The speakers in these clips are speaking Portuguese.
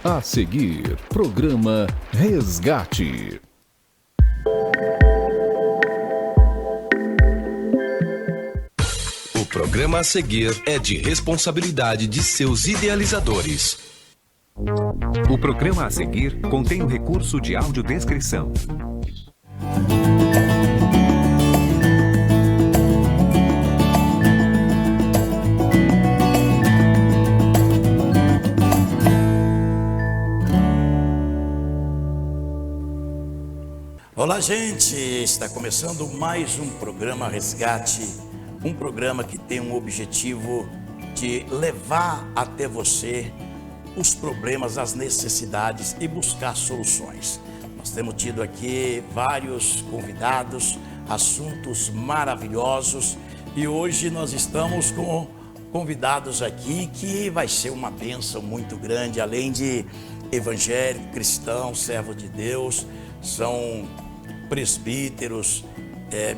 A seguir, programa Resgate. O programa a seguir é de responsabilidade de seus idealizadores. O programa a seguir contém o recurso de audiodescrição. Olá, gente! Está começando mais um programa Resgate, um programa que tem um objetivo de levar até você os problemas, as necessidades e buscar soluções. Nós temos tido aqui vários convidados, assuntos maravilhosos, e hoje nós estamos com convidados aqui que vai ser uma bênção muito grande, além de evangélico, cristão, servo de Deus, são presbíteros,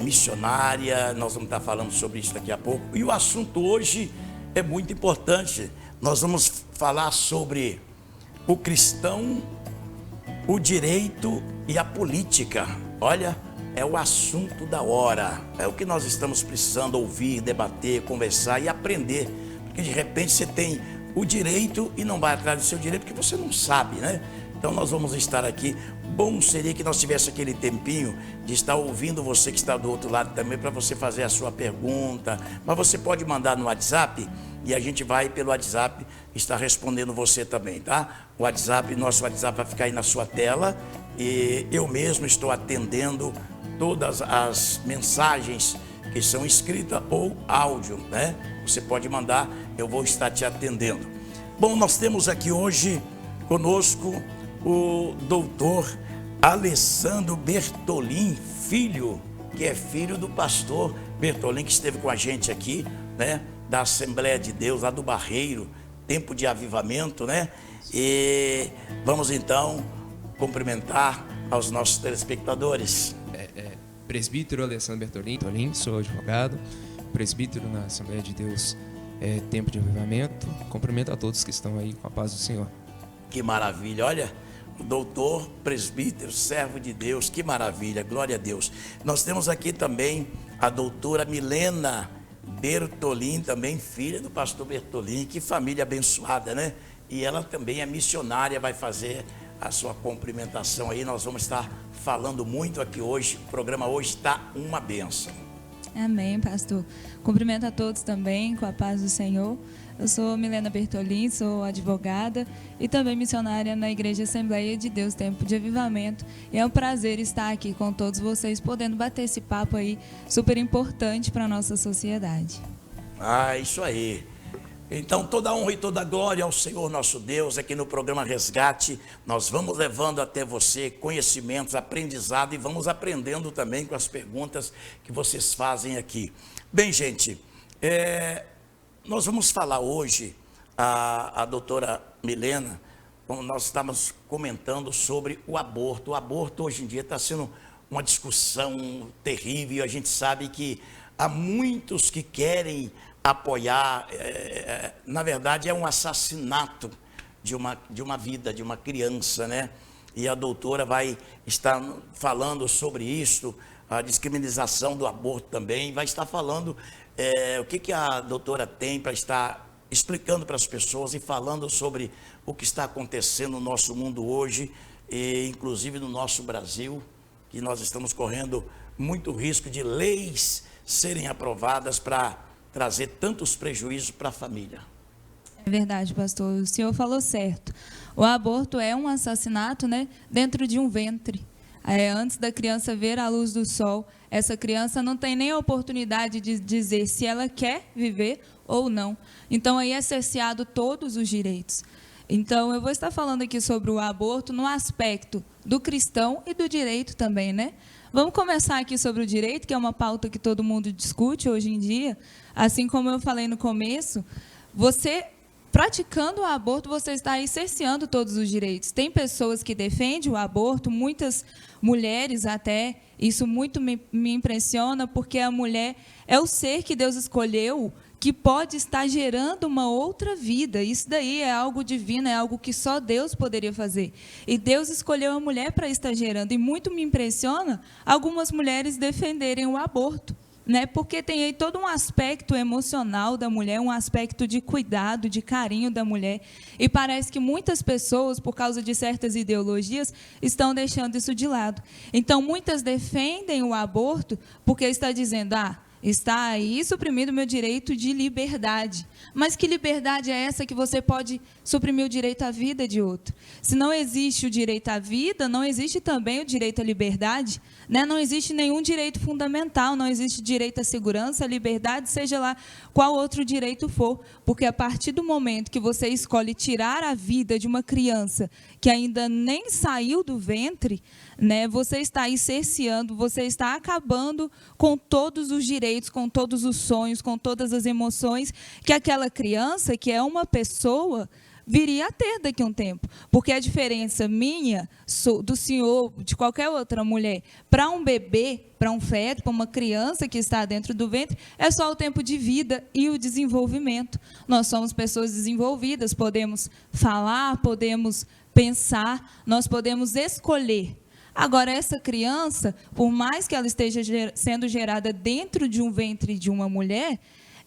missionária. Nós vamos estar falando sobre isso daqui a pouco. E o assunto hoje é muito importante. Nós vamos falar sobre o cristão, o direito e a política. Olha, é o assunto da hora. É o que nós estamos precisando ouvir, debater, conversar e aprender. Porque de repente você tem o direito e não vai atrás do seu direito porque você não sabe, né? Então nós vamos estar aqui. Bom seria que nós tivéssemos aquele tempinho de estar ouvindo você que está do outro lado também, para você fazer a sua pergunta. Mas você pode mandar no WhatsApp e a gente vai pelo WhatsApp estar respondendo você também, tá? O WhatsApp, nosso WhatsApp vai ficar aí na sua tela e eu mesmo estou atendendo todas as mensagens que são escritas ou áudio, né? Você pode mandar, eu vou estar te atendendo. Bom, nós temos aqui hoje conosco o doutor Alessandro Bertolin, filho, que é filho do pastor Bertolin, que esteve com a gente aqui, né, da Assembleia de Deus, lá do Barreiro, tempo de avivamento, né? E vamos então cumprimentar aos nossos telespectadores. Presbítero Alessandro Bertolin, sou advogado, presbítero na Assembleia de Deus, tempo de avivamento. Cumprimento a todos que estão aí com a paz do Senhor. Que maravilha, olha, o doutor, presbítero, servo de Deus, que maravilha, glória a Deus. Nós temos aqui também a doutora Milena Bertolin, também filha do pastor Bertolin, que família abençoada, né? E ela também é missionária, vai fazer a sua cumprimentação aí. Nós vamos estar falando muito aqui hoje, o programa hoje está uma bênção. Amém, pastor. Cumprimento a todos também, com a paz do Senhor. Eu sou Milena Bertolin, sou advogada e também missionária na Igreja Assembleia de Deus, Tempo de Avivamento. E é um prazer estar aqui com todos vocês, podendo bater esse papo aí, super importante para a nossa sociedade. Ah, isso aí. Então, toda honra e toda glória ao Senhor nosso Deus. Aqui no programa Resgate, nós vamos levando até você conhecimentos, aprendizado, e vamos aprendendo também com as perguntas que vocês fazem aqui. Bem, gente, nós vamos falar hoje, a doutora Milena, como nós estávamos comentando sobre o aborto. O aborto hoje em dia está sendo uma discussão terrível. A gente sabe que há muitos que querem apoiar, na verdade é um assassinato de uma vida, de uma criança, né? E a doutora vai estar falando sobre isso, a descriminalização do aborto também, vai estar falando o que a doutora tem para estar explicando para as pessoas e falando sobre o que está acontecendo no nosso mundo hoje, e inclusive no nosso Brasil, que nós estamos correndo muito risco de leis serem aprovadas para trazer tantos prejuízos para a família. É verdade, pastor. O senhor falou certo. O aborto é um assassinato, né, dentro de um ventre. Antes da criança ver a luz do sol, essa criança não tem nem a oportunidade de dizer se ela quer viver ou não. Então, aí é cerceado todos os direitos. Então, eu vou estar falando aqui sobre o aborto no aspecto do cristão e do direito também, né? Vamos começar aqui sobre o direito, que é uma pauta que todo mundo discute hoje em dia. Assim como eu falei no começo, você praticando o aborto, você está aí cerceando todos os direitos. Tem pessoas que defendem o aborto, muitas mulheres até, isso muito me impressiona, porque a mulher é o ser que Deus escolheu, que pode estar gerando uma outra vida. Isso daí é algo divino, é algo que só Deus poderia fazer. E Deus escolheu a mulher para estar gerando. E muito me impressiona algumas mulheres defenderem o aborto, né? Porque tem aí todo um aspecto emocional da mulher, um aspecto de cuidado, de carinho da mulher. E parece que muitas pessoas, por causa de certas ideologias, estão deixando isso de lado. Então, muitas defendem o aborto porque está dizendo, está aí suprimindo o meu direito de liberdade. Mas que liberdade é essa que você pode suprimir o direito à vida de outro? Se não existe o direito à vida, não existe também o direito à liberdade, né? Não existe nenhum direito fundamental, não existe direito à segurança, à liberdade, seja lá qual outro direito for. Porque a partir do momento que você escolhe tirar a vida de uma criança que ainda nem saiu do ventre, né, você está aí cerceando, você está acabando com todos os direitos, com todos os sonhos, com todas as emoções que aquela criança, que é uma pessoa, viria a ter daqui a um tempo. Porque a diferença minha, do senhor, de qualquer outra mulher, para um bebê, para um feto, para uma criança que está dentro do ventre, é só o tempo de vida e o desenvolvimento. Nós somos pessoas desenvolvidas, podemos falar, podemos pensar, nós podemos escolher. Agora, essa criança, por mais que ela esteja sendo gerada dentro de um ventre de uma mulher,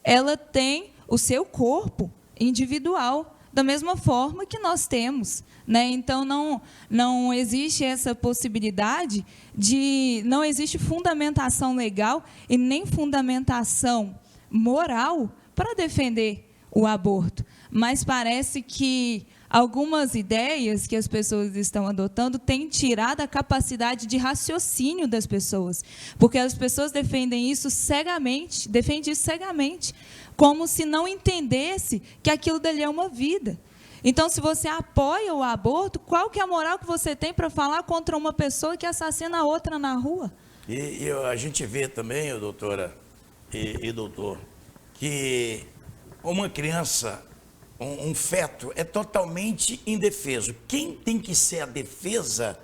ela tem o seu corpo individual, da mesma forma que nós temos, né? Então, não existe essa possibilidade não existe fundamentação legal e nem fundamentação moral para defender o aborto. Mas parece que algumas ideias que as pessoas estão adotando têm tirado a capacidade de raciocínio das pessoas, porque as pessoas defendem isso cegamente, como se não entendesse que aquilo dali é uma vida. Então, se você apoia o aborto, qual que é a moral que você tem para falar contra uma pessoa que assassina a outra na rua? E a gente vê também, doutora e doutor, que uma criança, um feto, é totalmente indefeso. Quem tem que ser a defesa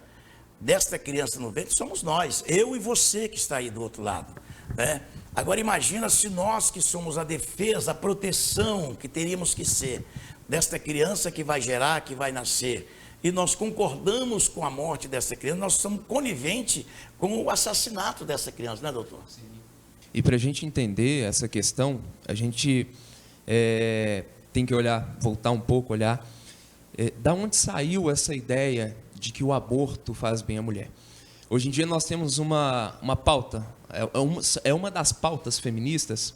desta criança no ventre somos nós, eu e você que está aí do outro lado, né? Agora imagina se nós que somos a defesa, a proteção que teríamos que ser desta criança que vai gerar, que vai nascer, e nós concordamos com a morte dessa criança, nós somos coniventes com o assassinato dessa criança, né, doutor? Sim. E para a gente entender essa questão, a gente tem que voltar um pouco, olhar da onde saiu essa ideia de que o aborto faz bem à mulher. Hoje em dia nós temos uma pauta, uma das pautas feministas,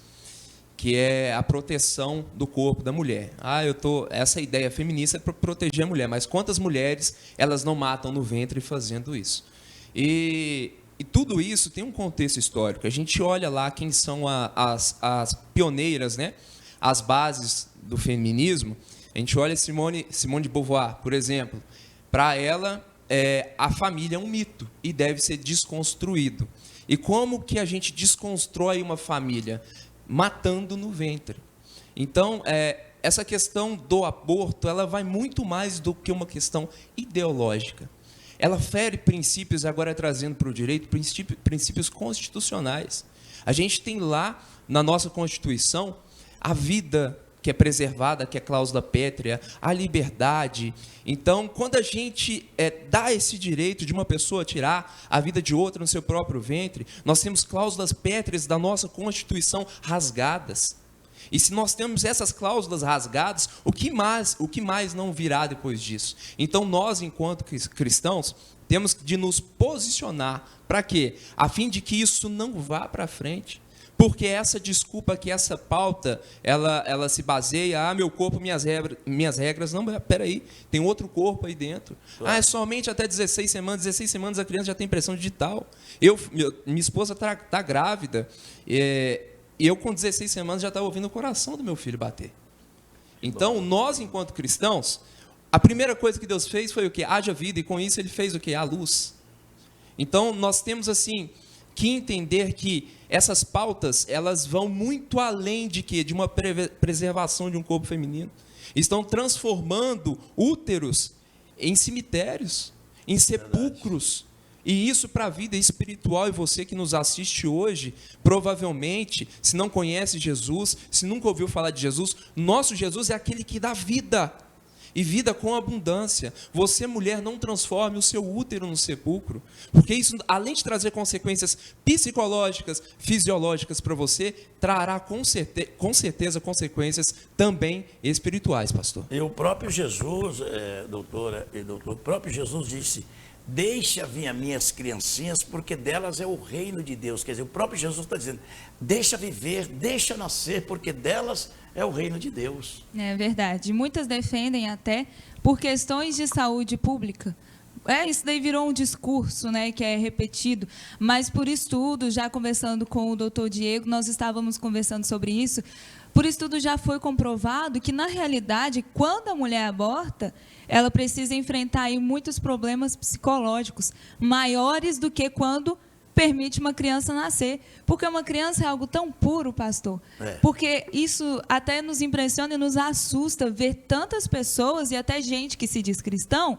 que é a proteção do corpo da mulher. Essa ideia feminista é para proteger a mulher, mas quantas mulheres elas não matam no ventre fazendo isso? E tudo isso tem um contexto histórico. A gente olha lá quem são as pioneiras, né? As bases do feminismo. A gente olha Simone de Beauvoir, por exemplo. Para ela, a família é um mito e deve ser desconstruído. E como que a gente desconstrói uma família? Matando no ventre. Então, essa questão do aborto, ela vai muito mais do que uma questão ideológica. Ela fere princípios, agora trazendo para o direito, princípios constitucionais. A gente tem lá, na nossa Constituição, a vida que é preservada, que é a cláusula pétrea, a liberdade. Então, quando a gente dá esse direito de uma pessoa tirar a vida de outra no seu próprio ventre, nós temos cláusulas pétreas da nossa Constituição rasgadas. E se nós temos essas cláusulas rasgadas, o que mais não virá depois disso? Então, nós, enquanto cristãos, temos de nos posicionar. Para quê? A fim de que isso não vá para frente. Porque essa desculpa, que essa pauta, ela se baseia, meu corpo, minhas regras. Não, peraí, tem outro corpo aí dentro. É somente até 16 semanas. 16 semanas a criança já tem pressão digital. Minha esposa tá grávida, e eu com 16 semanas já estava ouvindo o coração do meu filho bater. Então, nós, enquanto cristãos, a primeira coisa que Deus fez foi o quê? Haja vida, e com isso Ele fez o quê? A luz. Então, nós temos assim que entender que essas pautas, elas vão muito além de quê? De uma preservação de um corpo feminino. Estão transformando úteros em cemitérios, em sepulcros. E isso para a vida espiritual, e você que nos assiste hoje, provavelmente, se não conhece Jesus, se nunca ouviu falar de Jesus, nosso Jesus é aquele que dá vida, e vida com abundância. Você, mulher, não transforme o seu útero no sepulcro, porque isso, além de trazer consequências psicológicas, fisiológicas para você, trará com certeza consequências também espirituais, pastor. E o próprio Jesus, doutora e doutor, o próprio Jesus disse: deixa vir as minhas criancinhas, porque delas é o reino de Deus. Quer dizer, o próprio Jesus está dizendo: deixa viver, deixa nascer, porque delas é o reino de Deus. É verdade. Muitas defendem até por questões de saúde pública. Isso daí virou um discurso, né, que é repetido, mas por estudo, já conversando com o doutor Diego, nós estávamos conversando sobre isso, por estudo já foi comprovado que, na realidade, quando a mulher aborta, ela precisa enfrentar aí muitos problemas psicológicos, maiores do que quando permite uma criança nascer. Porque uma criança é algo tão puro, pastor. Porque isso até nos impressiona e nos assusta ver tantas pessoas, e até gente que se diz cristão,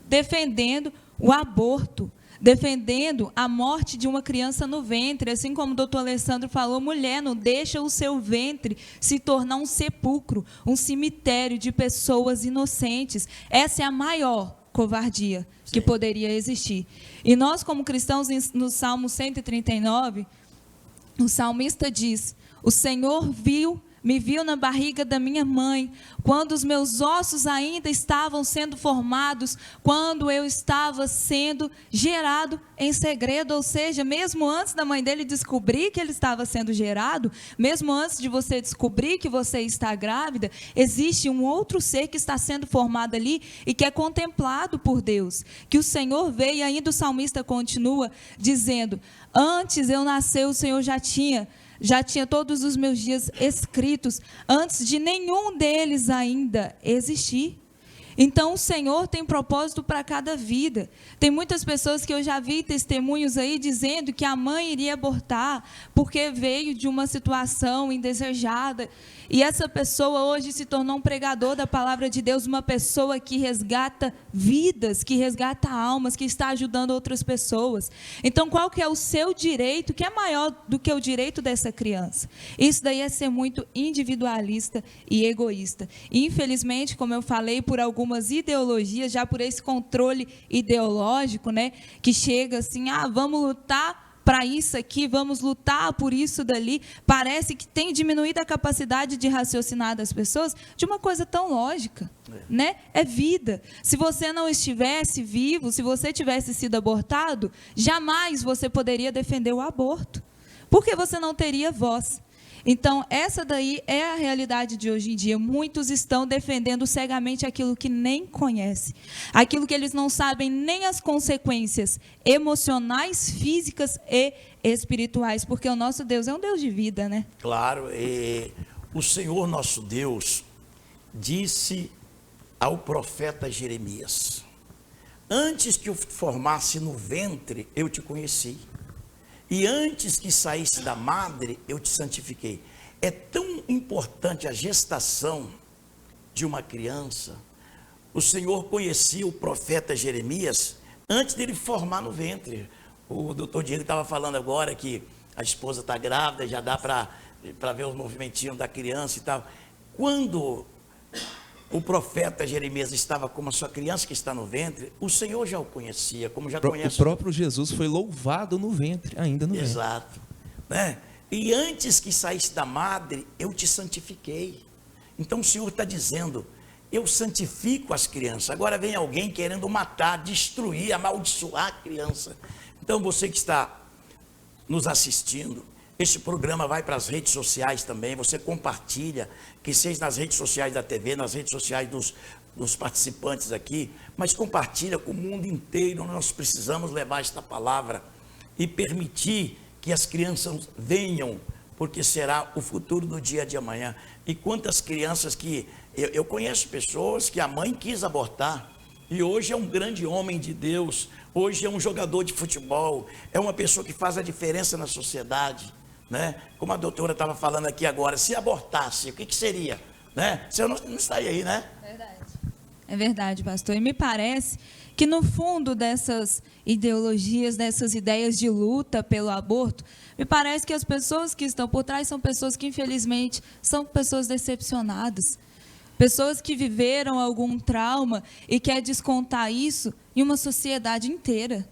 defendendo o aborto, defendendo a morte de uma criança no ventre. Assim como o doutor Alessandro falou, mulher, não deixa o seu ventre se tornar um sepulcro, um cemitério de pessoas inocentes. Essa é a maior covardia que poderia existir. E nós, como cristãos, no Salmo 139, o salmista diz: o Senhor me viu na barriga da minha mãe, quando os meus ossos ainda estavam sendo formados, quando eu estava sendo gerado em segredo. Ou seja, mesmo antes da mãe dele descobrir que ele estava sendo gerado, mesmo antes de você descobrir que você está grávida, existe um outro ser que está sendo formado ali e que é contemplado por Deus, que o Senhor vê. E ainda o salmista continua dizendo: antes eu nascer, o Senhor já tinha todos os meus dias escritos, antes de nenhum deles ainda existir. Então, o Senhor tem propósito para cada vida. Tem muitas pessoas que eu já vi testemunhos aí dizendo que a mãe iria abortar porque veio de uma situação indesejada. E essa pessoa hoje se tornou um pregador da palavra de Deus, uma pessoa que resgata vidas, que resgata almas, que está ajudando outras pessoas. Então, qual que é o seu direito, que é maior do que o direito dessa criança? Isso daí é ser muito individualista e egoísta. E, infelizmente, como eu falei, por algumas ideologias, já por esse controle ideológico, né, que chega assim: vamos lutar para isso aqui, vamos lutar por isso dali. Parece que tem diminuído a capacidade de raciocinar das pessoas de uma coisa tão lógica, né? É vida. Se você não estivesse vivo, se você tivesse sido abortado, jamais você poderia defender o aborto, porque você não teria voz. Então, essa daí é a realidade de hoje em dia. Muitos estão defendendo cegamente aquilo que nem conhecem, aquilo que eles não sabem nem as consequências emocionais, físicas e espirituais, porque o nosso Deus é um Deus de vida, né? Claro, e o Senhor nosso Deus disse ao profeta Jeremias: antes que eu formasse no ventre, eu te conheci. E antes que saísse da madre, eu te santifiquei. É tão importante a gestação de uma criança. O Senhor conhecia o profeta Jeremias antes dele formar no ventre. O doutor Diego estava falando agora que a esposa está grávida, já dá para ver os movimentinhos da criança e tal. Quando o profeta Jeremias estava como a sua criança que está no ventre, o Senhor já o conhecia, como já conhece. O próprio Jesus foi louvado no ventre, ainda no ventre. Exato. Né? E antes que saísse da madre, eu te santifiquei. Então o Senhor está dizendo: eu santifico as crianças. Agora vem alguém querendo matar, destruir, amaldiçoar a criança. Então você que está nos assistindo, este programa vai para as redes sociais também. Você compartilha, que seja nas redes sociais da TV, nas redes sociais dos participantes aqui, mas compartilha com o mundo inteiro. Nós precisamos levar esta palavra e permitir que as crianças venham, porque será o futuro do dia de amanhã. E quantas crianças que... Eu conheço pessoas que a mãe quis abortar, e hoje é um grande homem de Deus, hoje é um jogador de futebol, é uma pessoa que faz a diferença na sociedade. Né? Como a doutora estava falando aqui agora, se abortasse, o que seria? Né? Você não estaria aí, né? Verdade. É verdade, pastor. E me parece que no fundo dessas ideologias, dessas ideias de luta pelo aborto, me parece que as pessoas que estão por trás são pessoas que, infelizmente, são pessoas decepcionadas. Pessoas que viveram algum trauma e quer descontar isso em uma sociedade inteira.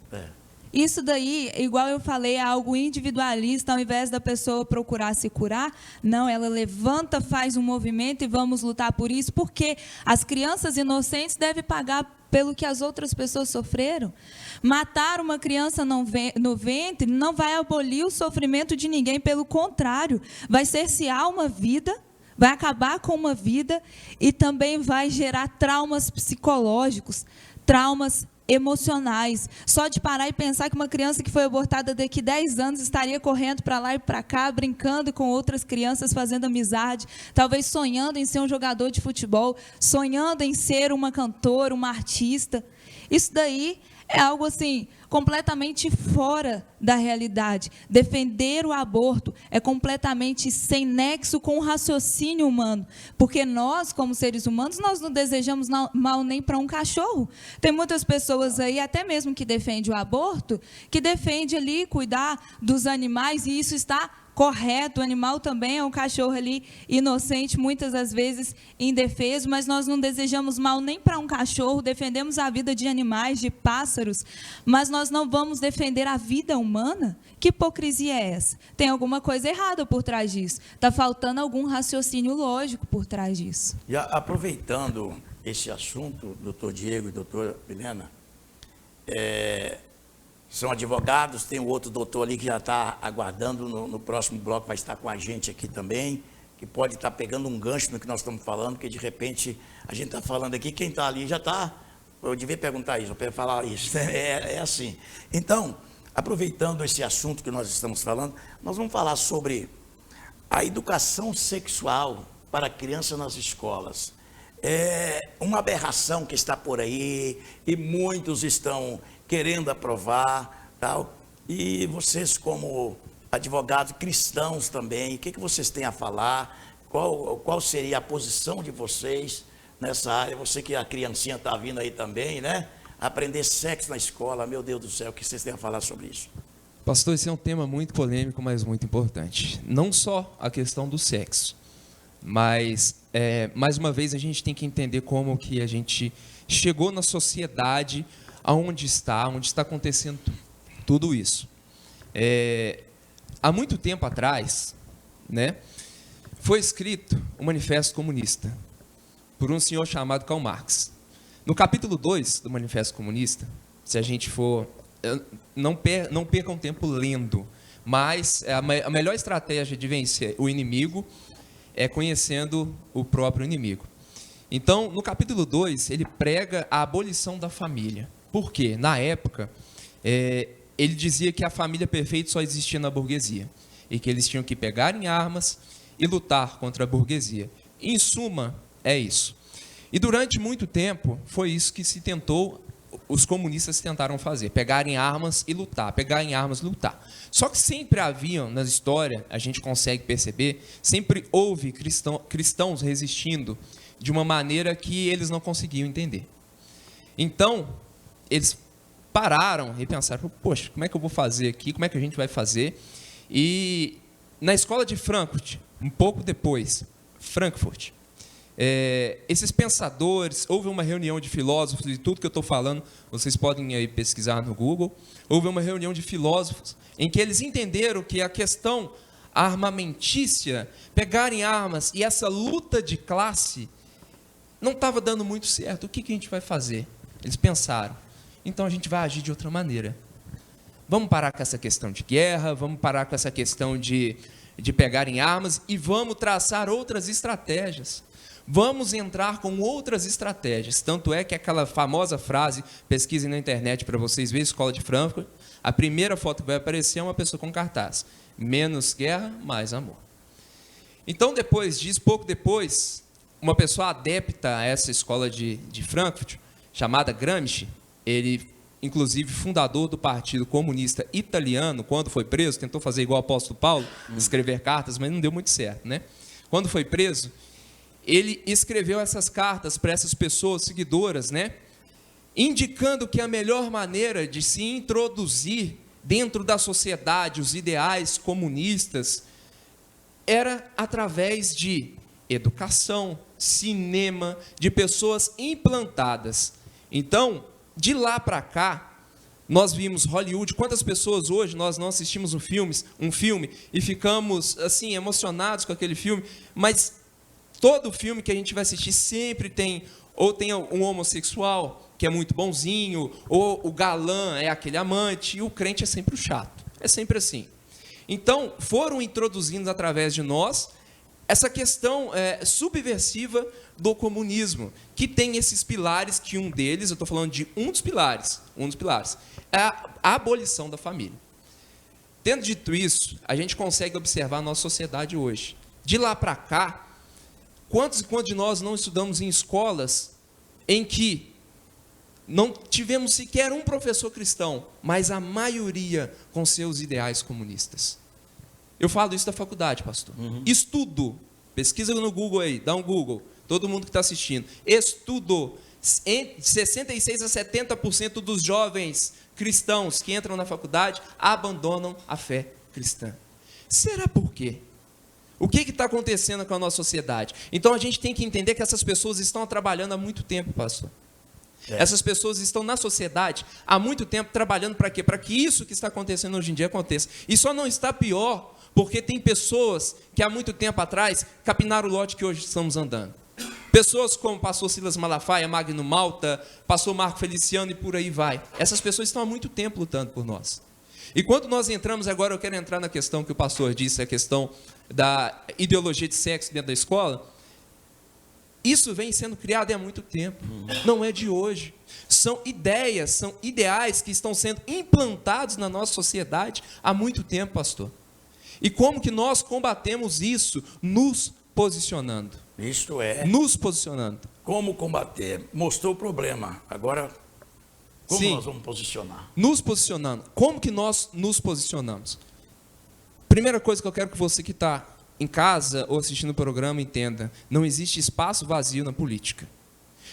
Isso daí, igual eu falei, é algo individualista, ao invés da pessoa procurar se curar, não, ela levanta, faz um movimento e vamos lutar por isso, porque as crianças inocentes devem pagar pelo que as outras pessoas sofreram. Matar uma criança no ventre não vai abolir o sofrimento de ninguém, pelo contrário, vai cercear uma vida, vai acabar com uma vida e também vai gerar traumas psicológicos, traumas emocionais. Só de parar e pensar que uma criança que foi abortada daqui 10 anos estaria correndo para lá e para cá, brincando com outras crianças, fazendo amizade, talvez sonhando em ser um jogador de futebol, sonhando em ser uma cantora, uma artista. Isso daí é algo assim, completamente fora da realidade. Defender o aborto é completamente sem nexo com o raciocínio humano, porque nós, como seres humanos, nós não desejamos mal nem para um cachorro. Tem muitas pessoas aí, até mesmo que defendem o aborto, que defendem ali cuidar dos animais, e isso está correto. O animal também é um cachorro ali inocente, muitas das vezes indefeso, mas nós não desejamos mal nem para um cachorro, defendemos a vida de animais, de pássaros, mas nós não vamos defender a vida humana? Que hipocrisia é essa? Tem alguma coisa errada por trás disso. Está faltando algum raciocínio lógico por trás disso. E aproveitando esse assunto, doutor Diego e doutora Helena, são advogados, tem o outro doutor ali que já está aguardando, no próximo bloco vai estar com a gente aqui também, que pode estar pegando um gancho no que nós estamos falando, porque de repente a gente está falando aqui, quem está ali já está, eu devia perguntar isso, eu devia falar isso, é assim. Então, aproveitando esse assunto que nós estamos falando, nós vamos falar sobre a educação sexual para crianças nas escolas. É uma aberração que está por aí e muitos estão querendo aprovar, tal. E vocês, como advogados cristãos também, o que vocês têm a falar? Qual seria a posição de vocês nessa área? Você que a criancinha está vindo aí também, né? Aprender sexo na escola, meu Deus do céu, o que vocês têm a falar sobre isso? Pastor, esse é um tema muito polêmico, mas muito importante. Não só a questão do sexo, mas, mais uma vez, a gente tem que entender como que a gente chegou na sociedade, onde está acontecendo tudo isso. Há muito tempo atrás, né, foi escrito o Manifesto Comunista, por um senhor chamado Karl Marx. No capítulo 2 do Manifesto Comunista, se a gente for... Não percam tempo lendo, mas a melhor estratégia de vencer o inimigo é conhecendo o próprio inimigo. Então, no capítulo 2, ele prega a abolição da família. Por quê? Na época, ele dizia que a família perfeita só existia na burguesia e que eles tinham que pegar em armas e lutar contra a burguesia. Em suma, é isso. E durante muito tempo, foi isso que se tentou, os comunistas tentaram fazer, pegar em armas e lutar, pegar em armas e lutar. Só que sempre haviam, na história, a gente consegue perceber, sempre houve cristãos resistindo de uma maneira que eles não conseguiam entender. Então, eles pararam e pensaram, poxa, como é que eu vou fazer aqui, como é que a gente vai fazer? E na escola de Frankfurt, um pouco depois, Frankfurt, esses pensadores, houve uma reunião de filósofos, e tudo que eu estou falando, vocês podem aí pesquisar no Google, houve uma reunião de filósofos em que eles entenderam que a questão armamentícia, pegarem armas e essa luta de classe não estava dando muito certo. O que a gente vai fazer? Eles pensaram, então a gente vai agir de outra maneira. Vamos parar com essa questão de guerra, vamos parar com essa questão de pegarem armas e vamos traçar outras estratégias. Vamos entrar com outras estratégias. Tanto é que aquela famosa frase, pesquisem na internet para vocês verem, Escola de Frankfurt, a primeira foto que vai aparecer é uma pessoa com cartaz. Menos guerra, mais amor. Então, depois disso, pouco depois, uma pessoa adepta a essa escola de Frankfurt, chamada Gramsci, ele, inclusive, fundador do Partido Comunista Italiano, quando foi preso, tentou fazer igual o apóstolo Paulo, escrever cartas, mas não deu muito certo, né? Quando foi preso, ele escreveu essas cartas para essas pessoas seguidoras, né? Indicando que a melhor maneira de se introduzir dentro da sociedade os ideais comunistas era através de educação, cinema, de pessoas implantadas. Então, de lá para cá, nós vimos Hollywood. Quantas pessoas hoje nós não assistimos um filme e ficamos assim emocionados com aquele filme, mas todo filme que a gente vai assistir sempre tem um homossexual que é muito bonzinho, ou o galã é aquele amante, e o crente é sempre o chato. É sempre assim. Então, foram introduzindo através de nós essa questão subversiva do comunismo, que tem esses pilares, que um deles, eu estou falando de um dos pilares, é a abolição da família. Tendo dito isso, a gente consegue observar a nossa sociedade hoje. De lá para cá, quantos e quantos de nós não estudamos em escolas em que não tivemos sequer um professor cristão, mas a maioria com seus ideais comunistas? Eu falo isso da faculdade, pastor. Estudo. Pesquisa no Google aí, dá um Google. Todo mundo que está assistindo. Estudo. 66% a 70% dos jovens cristãos que entram na faculdade abandonam a fé cristã. Será por quê? O que está acontecendo com a nossa sociedade? Então a gente tem que entender que essas pessoas estão trabalhando há muito tempo, pastor. Essas pessoas estão na sociedade há muito tempo trabalhando para quê? Para que isso que está acontecendo hoje em dia aconteça. E só não está pior porque tem pessoas que há muito tempo atrás capinaram o lote que hoje estamos andando. Pessoas como o pastor Silas Malafaia, Magno Malta, pastor Marco Feliciano e por aí vai. Essas pessoas estão há muito tempo lutando por nós. E quando nós entramos, agora eu quero entrar na questão que o pastor disse, a questão da ideologia de sexo dentro da escola. Isso vem sendo criado há muito tempo, não é de hoje. São ideias, são ideais que estão sendo implantados na nossa sociedade há muito tempo, pastor. E como que nós combatemos isso? Nos posicionando. Isto é. Nos posicionando. Como combater? Mostrou o problema. Agora, como Sim. nós vamos posicionar? Nos posicionando. Como que nós nos posicionamos? Primeira coisa que eu quero que você que está em casa ou assistindo o programa entenda: não existe espaço vazio na política.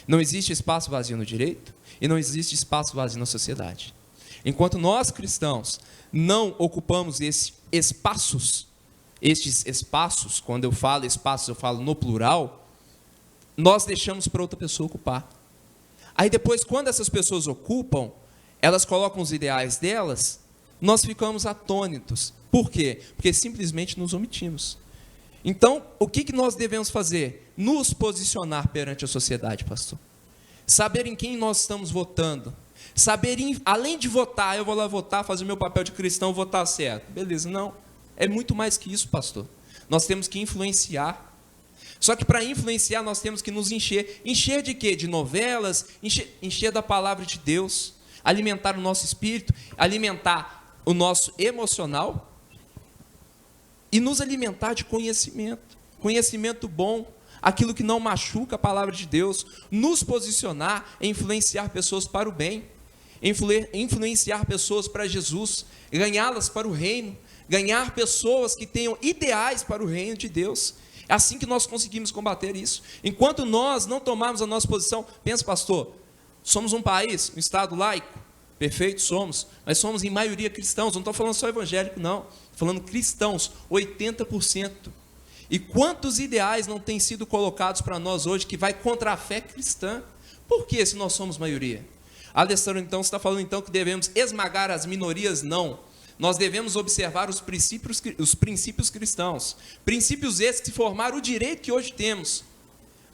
Não existe espaço vazio no direito e não existe espaço vazio na sociedade. Enquanto nós cristãos não ocupamos estes espaços, quando eu falo espaços, eu falo no plural, nós deixamos para outra pessoa ocupar. Aí depois, quando essas pessoas ocupam, elas colocam os ideais delas, nós ficamos atônitos. Por quê? Porque simplesmente nos omitimos. Então, o que nós devemos fazer? Nos posicionar perante a sociedade, pastor. Saber em quem nós estamos votando. Saber, além de votar, eu vou lá votar, fazer o meu papel de cristão, votar certo. Beleza, não. É muito mais que isso, pastor. Nós temos que influenciar. Só que para influenciar, nós temos que nos encher. Encher de quê? De novelas, encher da palavra de Deus, alimentar o nosso espírito, alimentar o nosso emocional e nos alimentar de conhecimento. Conhecimento bom, aquilo que não machuca a palavra de Deus, nos posicionar e influenciar pessoas para o bem, influenciar pessoas para Jesus, ganhá-las para o reino, ganhar pessoas que tenham ideais para o reino de Deus. É assim que nós conseguimos combater isso. Enquanto nós não tomarmos a nossa posição, pensa, pastor, somos um país, um estado laico, perfeito, somos, mas somos em maioria cristãos, não estou falando só evangélico, não, estou falando cristãos, 80%. E quantos ideais não têm sido colocados para nós hoje que vai contra a fé cristã? Por que se nós somos maioria? Alessandro, então, você está falando então que devemos esmagar as minorias? Não. Nós devemos observar os princípios cristãos. Princípios esses que formaram o direito que hoje temos,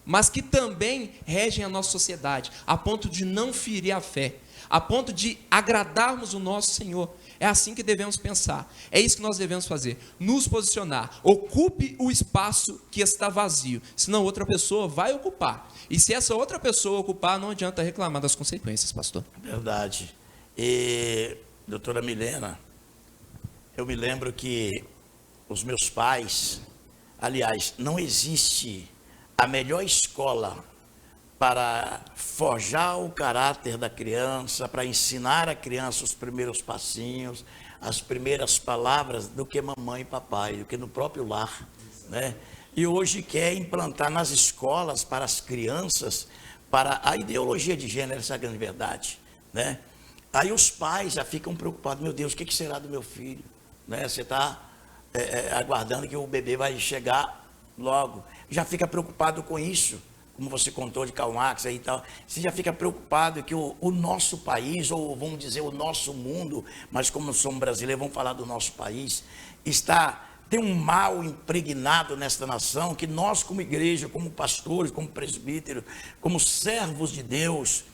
mas que também regem a nossa sociedade, a ponto de não ferir a fé, a ponto de agradarmos o nosso Senhor. É assim que devemos pensar. É isso que nós devemos fazer. Nos posicionar. Ocupe o espaço que está vazio. Senão outra pessoa vai ocupar. E se essa outra pessoa ocupar, não adianta reclamar das consequências, pastor. Verdade. E, doutora Milena, eu me lembro que os meus pais, aliás, não existe a melhor escola para forjar o caráter da criança, para ensinar a criança os primeiros passinhos, as primeiras palavras, do que mamãe e papai, do que no próprio lar, né? e hoje quer implantar nas escolas, para as crianças, para a ideologia de gênero, essa é a grande verdade, né? Aí os pais já ficam preocupados, meu Deus, o que será do meu filho? Né? Você está aguardando que o bebê vai chegar logo, já fica preocupado com isso, como você contou de Karl Marx aí e tal, você já fica preocupado que o nosso país, ou vamos dizer o nosso mundo, mas como somos brasileiros, vamos falar do nosso país, tem um mal impregnado nesta nação, que nós como igreja, como pastores, como presbíteros, como servos de Deus,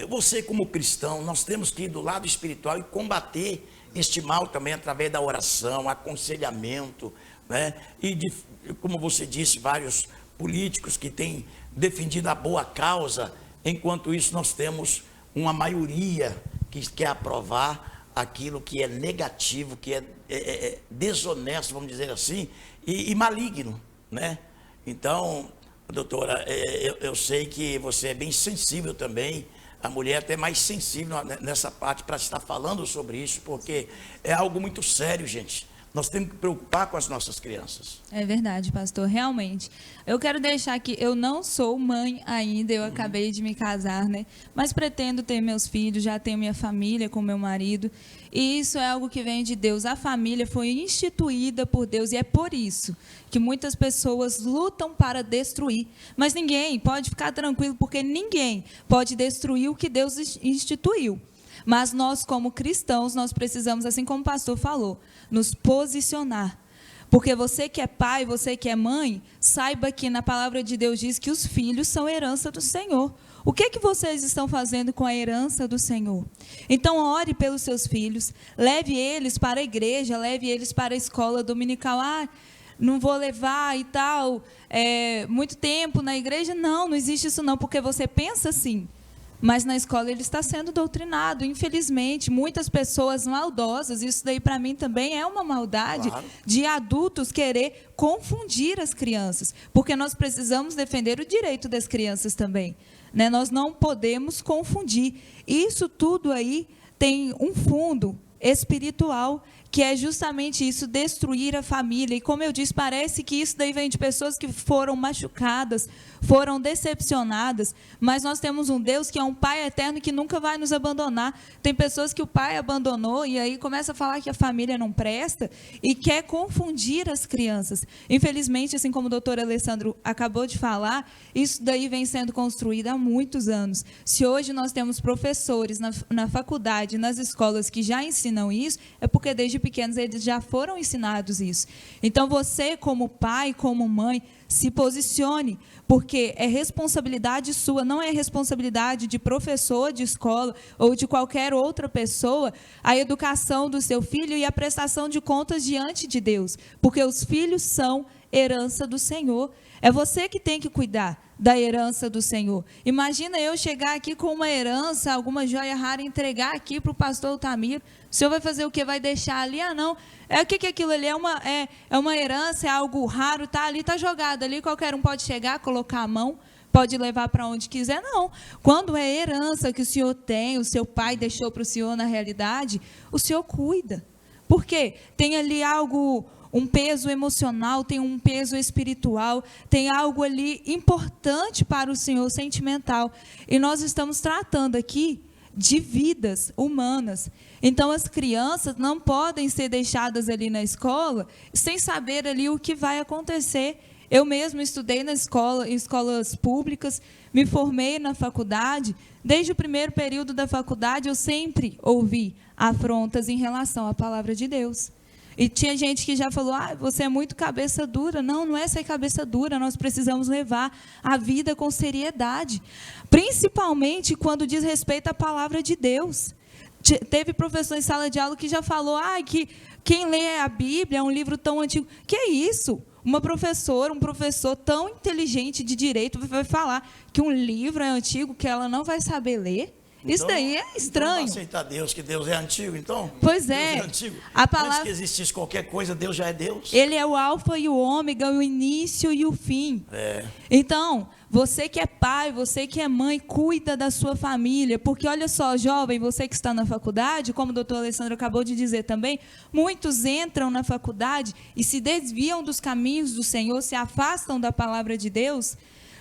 você como cristão, nós temos que ir do lado espiritual e combater este mal também através da oração, aconselhamento, né? E como você disse, vários políticos que têm defendido a boa causa, enquanto isso nós temos uma maioria que quer aprovar aquilo que é negativo, que é desonesto, vamos dizer assim, e maligno, né? Então, doutora, eu sei que você é bem sensível também, a mulher é até mais sensível nessa parte para estar falando sobre isso, porque é algo muito sério, gente. Nós temos que preocupar com as nossas crianças. É verdade, pastor, realmente. Eu quero deixar que eu não sou mãe ainda, eu acabei de me casar, né? Mas pretendo ter meus filhos, já tenho minha família com meu marido. E isso é algo que vem de Deus. A família foi instituída por Deus e é por isso que muitas pessoas lutam para destruir. Mas ninguém pode ficar tranquilo, porque ninguém pode destruir o que Deus instituiu. Mas nós, como cristãos, nós precisamos, assim como o pastor falou, nos posicionar. Porque você que é pai, você que é mãe, saiba que na palavra de Deus diz que os filhos são herança do Senhor. O que vocês estão fazendo com a herança do Senhor? Então, ore pelos seus filhos, leve eles para a igreja, leve eles para a escola dominical. Não vou levar e tal, muito tempo na igreja. Não existe isso não, porque você pensa assim. Mas na escola ele está sendo doutrinado, infelizmente, muitas pessoas maldosas, isso daí para mim também é uma maldade, claro, de adultos querer confundir as crianças, porque nós precisamos defender o direito das crianças também, né? Nós não podemos confundir, isso tudo aí tem um fundo espiritual, que é justamente isso, destruir a família. E como eu disse, parece que isso daí vem de pessoas que foram machucadas, foram decepcionadas, mas nós temos um Deus que é um Pai eterno que nunca vai nos abandonar. Tem pessoas que o pai abandonou e aí começa a falar que a família não presta e quer confundir as crianças. Infelizmente, assim como o doutor Alessandro acabou de falar, isso daí vem sendo construído há muitos anos. Se hoje nós temos professores na faculdade, nas escolas que já ensinam isso, é porque desde pequenos eles já foram ensinados isso. Então você, como pai, como mãe, se posicione, porque é responsabilidade sua, não é responsabilidade de professor de escola ou de qualquer outra pessoa, a educação do seu filho e a prestação de contas diante de Deus, porque os filhos são herança do Senhor. É você que tem que cuidar da herança do Senhor. Imagina eu chegar aqui com uma herança, alguma joia rara, entregar aqui para o pastor Altamiro. O senhor vai fazer o quê? Vai deixar ali? Não. O que aquilo ali? É uma herança, é algo raro, está ali, está jogado ali, qualquer um pode chegar, colocar a mão, pode levar para onde quiser. Não. Quando é herança que o senhor tem, o seu pai deixou para o senhor na realidade, o senhor cuida. Por quê? Tem ali algo, um peso emocional, tem um peso espiritual, tem algo ali importante para o Senhor, sentimental. E nós estamos tratando aqui de vidas humanas. Então, as crianças não podem ser deixadas ali na escola sem saber ali o que vai acontecer. Eu mesmo estudei na escola, em escolas públicas, me formei na faculdade. Desde o primeiro período da faculdade, eu sempre ouvi afrontas em relação à palavra de Deus. E tinha gente que já falou, você é muito cabeça dura. Não, não é ser cabeça dura, nós precisamos levar a vida com seriedade, principalmente quando diz respeito à palavra de Deus. Teve professor em sala de aula que já falou, que quem lê a Bíblia é um livro tão antigo. Que é isso? Uma professora, um professor tão inteligente de direito vai falar que um livro é antigo, que ela não vai saber ler? Então, isso daí é estranho. Então aceitar Deus, que Deus é antigo, então? Pois Deus é. Antigo. A palavra... Antes que existisse qualquer coisa, Deus já é Deus. Ele é o alfa e o ômega, o início e o fim. É. Então, Você que é pai, você que é mãe, cuida da sua família, porque olha só, jovem, você que está na faculdade, como o doutor Alessandro acabou de dizer também, muitos entram na faculdade e se desviam dos caminhos do Senhor, se afastam da palavra de Deus,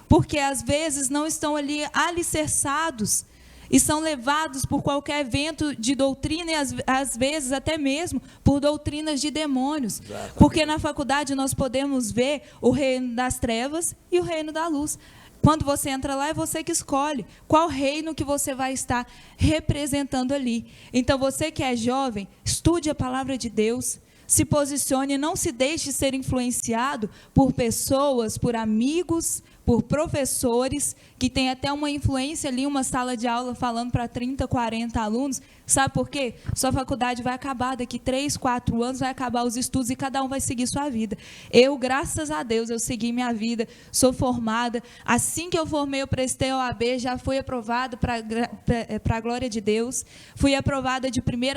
porque às vezes não estão ali alicerçados e são levados por qualquer vento de doutrina e às vezes até mesmo por doutrinas de demônios. Exatamente. Porque na faculdade nós podemos ver o reino das trevas e o reino da luz. Quando você entra lá, é você que escolhe qual reino que você vai estar representando ali. Então, você que é jovem, estude a palavra de Deus, se posicione, não se deixe ser influenciado por pessoas, por amigos, por professores, que tem até uma influência ali, uma sala de aula falando para 30, 40 alunos. Sabe por quê? Sua faculdade vai acabar, daqui 3, 4 anos vai acabar os estudos e cada um vai seguir sua vida. Eu, graças a Deus, eu segui minha vida, sou formada. Assim que eu formei, eu prestei OAB, já fui aprovada para a glória de Deus. Fui aprovada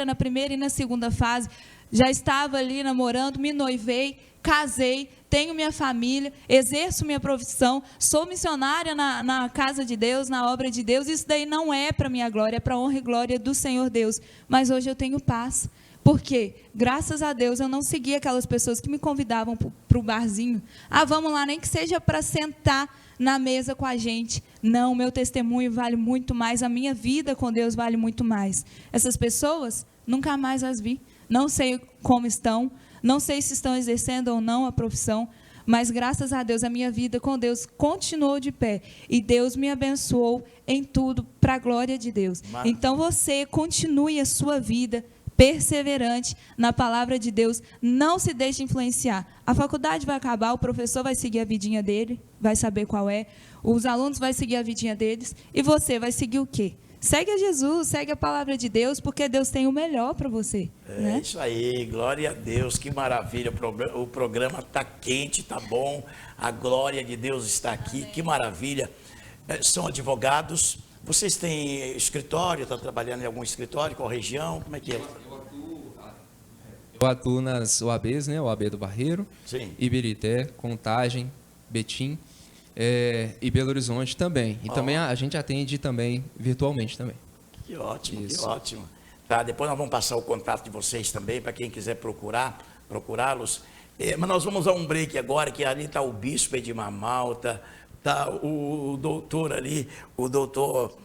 na primeira e na segunda fase. Já estava ali namorando, me noivei, casei, tenho minha família, exerço minha profissão, sou missionária na casa de Deus, na obra de Deus. Isso daí não é para minha glória, é para a honra e glória do Senhor Deus. Mas hoje eu tenho paz. Por quê? Graças a Deus eu não segui aquelas pessoas que me convidavam para o barzinho. Ah, vamos lá, nem que seja para sentar na mesa com a gente. Não, meu testemunho vale muito mais, a minha vida com Deus vale muito mais. Essas pessoas, nunca mais as vi. Não sei como estão, não sei se estão exercendo ou não a profissão, mas graças a Deus a minha vida com Deus continuou de pé e Deus me abençoou em tudo para a glória de Deus. Então você continue a sua vida perseverante na palavra de Deus, não se deixe influenciar. A faculdade vai acabar, o professor vai seguir a vidinha dele, vai saber qual é, os alunos vão seguir a vidinha deles e você vai seguir o quê? Segue a Jesus, segue a palavra de Deus, porque Deus tem o melhor para você. Né? Isso aí, glória a Deus, que maravilha. O programa está quente, está bom. A glória de Deus está aqui, que maravilha. São advogados. Vocês têm escritório, estão trabalhando em algum escritório, qual região? Como é que é? Eu atuo nas OABs, né? OAB do Barreiro, Sim. Ibirité, Contagem, Betim. E Belo Horizonte também. E também a gente atende também virtualmente também. Que ótimo, Isso. que ótimo. Tá, depois nós vamos passar o contato de vocês também, para quem quiser procurá-los. Mas nós vamos a um break agora, que ali está o bispo Edmar Malta, está o doutor ali, o doutor,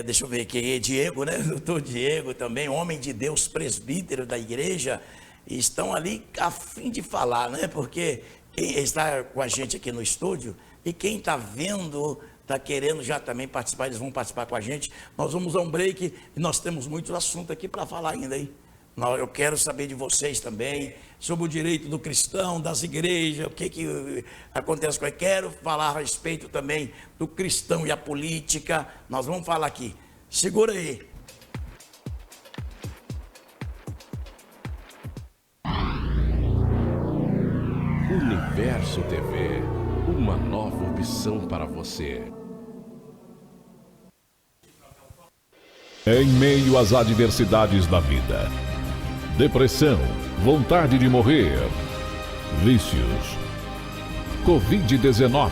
deixa eu ver aqui, Diego, né? Doutor Diego também, homem de Deus, presbítero da igreja, e estão ali a fim de falar, né? Porque quem está com a gente aqui no estúdio e quem está vendo, está querendo já também participar, eles vão participar com a gente. Nós vamos a um break e nós temos muito assunto aqui para falar ainda, hein? Eu quero saber de vocês também, sobre o direito do cristão, das igrejas, o que acontece com ele. Quero falar a respeito também do cristão e a política. Nós vamos falar aqui. Segura aí. Universo TV, uma nova opção para você. Em meio às adversidades da vida, depressão, vontade de morrer, vícios, Covid-19,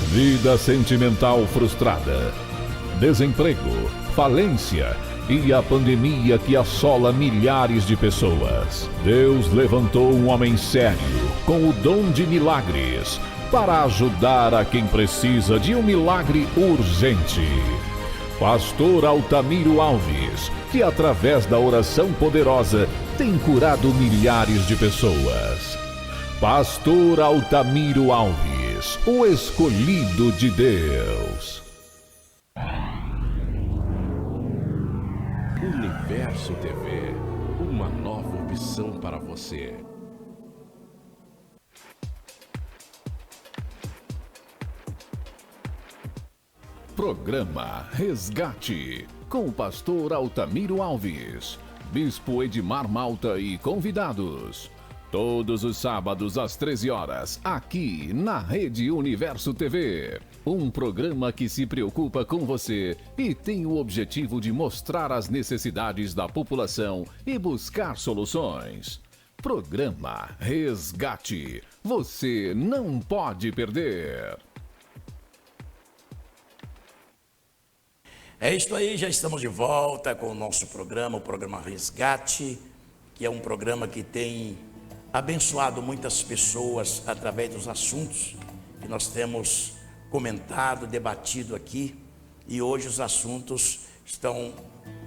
vida sentimental frustrada, desemprego, falência e a pandemia que assola milhares de pessoas. Deus levantou um homem sério, com o dom de milagres, para ajudar a quem precisa de um milagre urgente. Pastor Altamiro Alves, que através da oração poderosa tem curado milhares de pessoas. Pastor Altamiro Alves, o escolhido de Deus. Universo TV, uma nova opção para você. Programa Resgate, com o pastor Altamiro Alves, bispo Edmar Malta e convidados. Todos os sábados às 13 horas, aqui na Rede Universo TV. Um programa que se preocupa com você e tem o objetivo de mostrar as necessidades da população e buscar soluções. Programa Resgate. Você não pode perder. É isso aí, já estamos de volta com o nosso programa, o programa Resgate, que é um programa que tem abençoado muitas pessoas através dos assuntos que nós temos comentado, debatido aqui, e hoje os assuntos estão